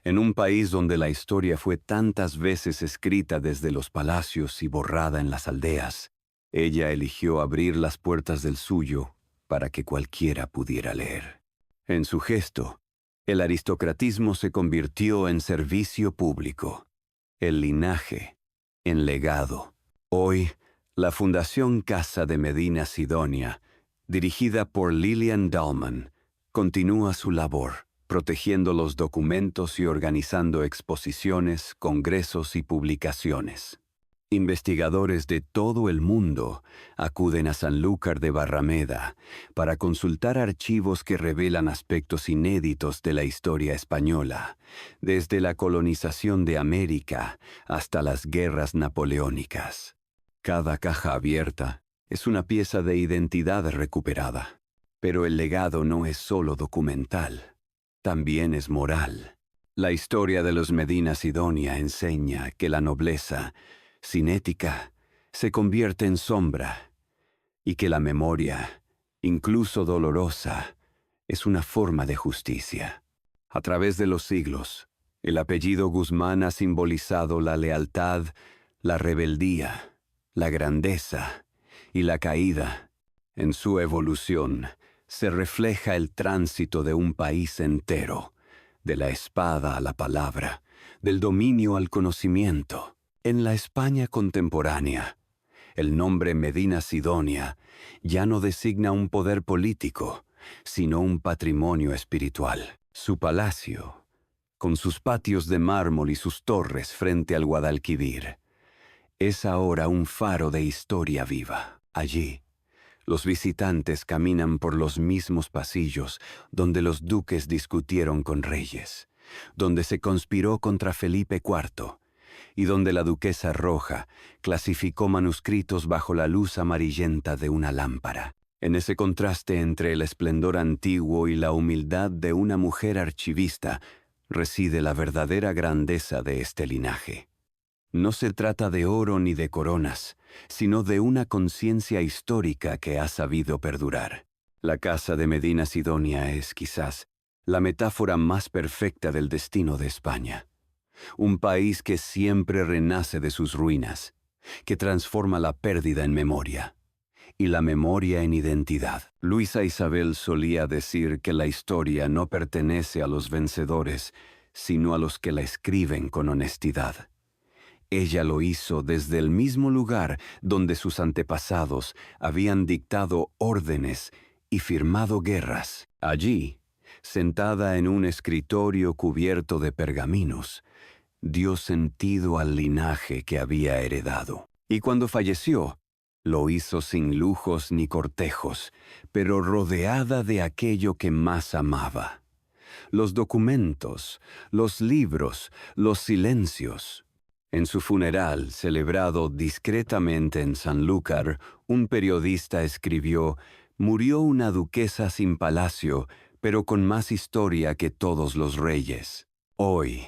[SPEAKER 1] En un país donde la historia fue tantas veces escrita desde los palacios y borrada en las aldeas, ella eligió abrir las puertas del suyo para que cualquiera pudiera leer. En su gesto, el aristocratismo se convirtió en servicio público, el linaje en legado. Hoy, la Fundación Casa de Medina Sidonia, dirigida por Lillian Dahlman, continúa su labor, protegiendo los documentos y organizando exposiciones, congresos y publicaciones. Investigadores de todo el mundo acuden a Sanlúcar de Barrameda para consultar archivos que revelan aspectos inéditos de la historia española, desde la colonización de América hasta las guerras napoleónicas. Cada caja abierta es una pieza de identidad recuperada. Pero el legado no es solo documental, también es moral. La historia de los Medina Sidonia enseña que la nobleza, sin ética, se convierte en sombra, y que la memoria, incluso dolorosa, es una forma de justicia. A través de los siglos, el apellido Guzmán ha simbolizado la lealtad, la rebeldía, la grandeza y la caída. En su evolución, se refleja el tránsito de un país entero, de la espada a la palabra, del dominio al conocimiento. En la España contemporánea, el nombre Medina Sidonia ya no designa un poder político, sino un patrimonio espiritual. Su palacio, con sus patios de mármol y sus torres frente al Guadalquivir, es ahora un faro de historia viva. Allí, los visitantes caminan por los mismos pasillos donde los duques discutieron con reyes, donde se conspiró contra Felipe IV y donde la duquesa Roja clasificó manuscritos bajo la luz amarillenta de una lámpara. En ese contraste entre el esplendor antiguo y la humildad de una mujer archivista reside la verdadera grandeza de este linaje. No se trata de oro ni de coronas, sino de una conciencia histórica que ha sabido perdurar. La Casa de Medina Sidonia es, quizás, la metáfora más perfecta del destino de España. Un país que siempre renace de sus ruinas, que transforma la pérdida en memoria, y la memoria en identidad. Luisa Isabel solía decir que la historia no pertenece a los vencedores, sino a los que la escriben con honestidad. Ella lo hizo desde el mismo lugar donde sus antepasados habían dictado órdenes y firmado guerras. Allí, sentada en un escritorio cubierto de pergaminos, dio sentido al linaje que había heredado. Y cuando falleció, lo hizo sin lujos ni cortejos, pero rodeada de aquello que más amaba: los documentos, los libros, los silencios. En su funeral, celebrado discretamente en Sanlúcar, un periodista escribió: «Murió una duquesa sin palacio, pero con más historia que todos los reyes». Hoy,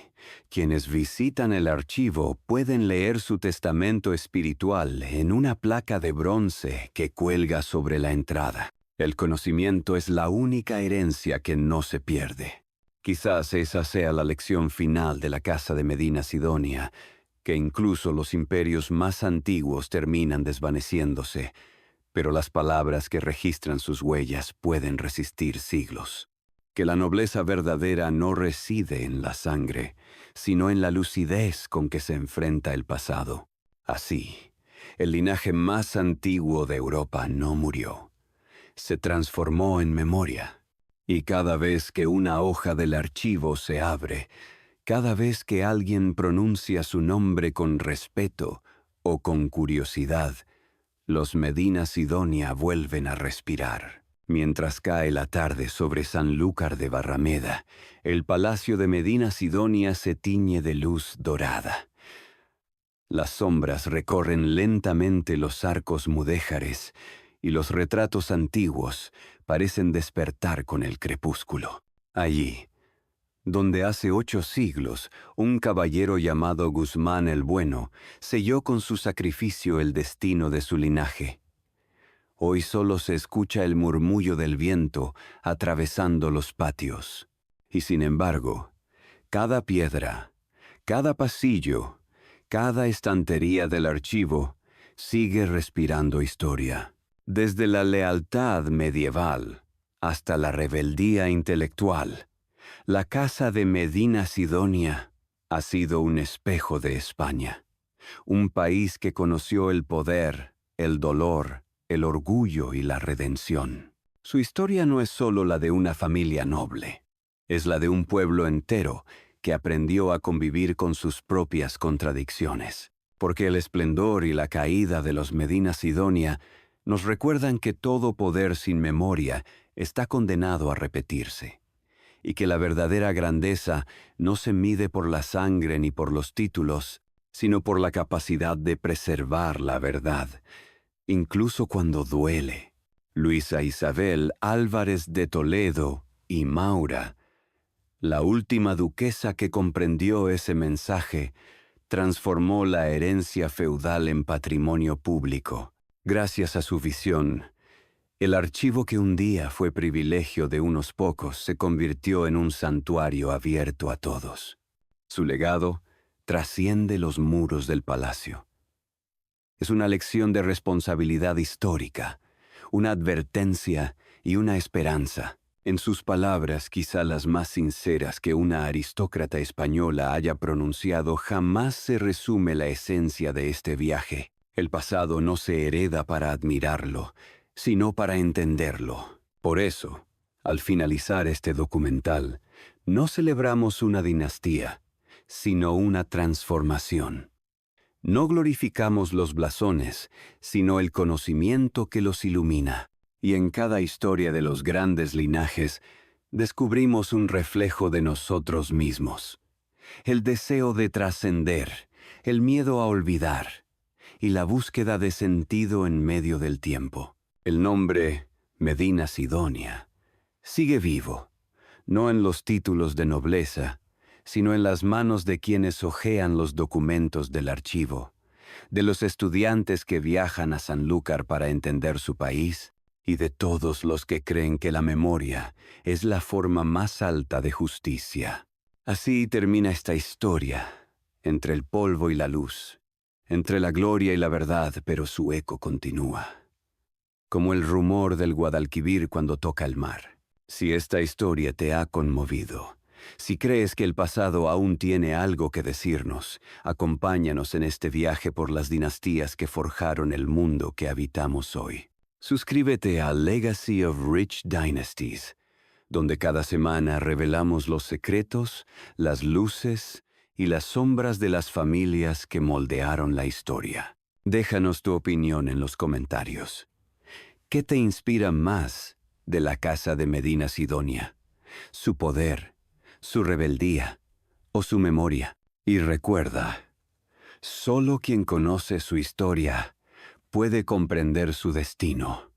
[SPEAKER 1] quienes visitan el archivo pueden leer su testamento espiritual en una placa de bronce que cuelga sobre la entrada. El conocimiento es la única herencia que no se pierde. Quizás esa sea la lección final de la Casa de Medina Sidonia, que incluso los imperios más antiguos terminan desvaneciéndose, pero las palabras que registran sus huellas pueden resistir siglos. Que la nobleza verdadera no reside en la sangre, sino en la lucidez con que se enfrenta el pasado. Así, el linaje más antiguo de Europa no murió. Se transformó en memoria, y cada vez que una hoja del archivo se abre, cada vez que alguien pronuncia su nombre con respeto o con curiosidad, los Medina Sidonia vuelven a respirar. Mientras cae la tarde sobre Sanlúcar de Barrameda, el palacio de Medina Sidonia se tiñe de luz dorada. Las sombras recorren lentamente los arcos mudéjares y los retratos antiguos parecen despertar con el crepúsculo. Allí, donde hace 8 siglos un caballero llamado Guzmán el Bueno selló con su sacrificio el destino de su linaje. Hoy solo se escucha el murmullo del viento atravesando los patios. Y sin embargo, cada piedra, cada pasillo, cada estantería del archivo sigue respirando historia. Desde la lealtad medieval hasta la rebeldía intelectual, la casa de Medina Sidonia ha sido un espejo de España, un país que conoció el poder, el dolor, el orgullo y la redención. Su historia no es solo la de una familia noble, es la de un pueblo entero que aprendió a convivir con sus propias contradicciones, porque el esplendor y la caída de los Medina Sidonia nos recuerdan que todo poder sin memoria está condenado a repetirse, y que la verdadera grandeza no se mide por la sangre ni por los títulos, sino por la capacidad de preservar la verdad, incluso cuando duele. Luisa Isabel Álvarez de Toledo y Maura, la última duquesa que comprendió ese mensaje, transformó la herencia feudal en patrimonio público. Gracias a su visión, el archivo que un día fue privilegio de unos pocos se convirtió en un santuario abierto a todos. Su legado trasciende los muros del palacio. Es una lección de responsabilidad histórica, una advertencia y una esperanza. En sus palabras, quizá las más sinceras que una aristócrata española haya pronunciado, jamás se resume la esencia de este viaje. El pasado no se hereda para admirarlo, sino para entenderlo. Por eso, al finalizar este documental, no celebramos una dinastía, sino una transformación. No glorificamos los blasones, sino el conocimiento que los ilumina. Y en cada historia de los grandes linajes, descubrimos un reflejo de nosotros mismos. El deseo de trascender, el miedo a olvidar, y la búsqueda de sentido en medio del tiempo. El nombre Medina Sidonia sigue vivo, no en los títulos de nobleza, sino en las manos de quienes hojean los documentos del archivo, de los estudiantes que viajan a Sanlúcar para entender su país, y de todos los que creen que la memoria es la forma más alta de justicia. Así termina esta historia, entre el polvo y la luz, entre la gloria y la verdad, pero su eco continúa, como el rumor del Guadalquivir cuando toca el mar. Si esta historia te ha conmovido, si crees que el pasado aún tiene algo que decirnos, acompáñanos en este viaje por las dinastías que forjaron el mundo que habitamos hoy. Suscríbete a Legacy of Rich Dynasties, donde cada semana revelamos los secretos, las luces y las sombras de las familias que moldearon la historia. Déjanos tu opinión en los comentarios. ¿Qué te inspira más de la casa de Medina Sidonia? ¿Su poder, su rebeldía o su memoria? Y recuerda, solo quien conoce su historia puede comprender su destino.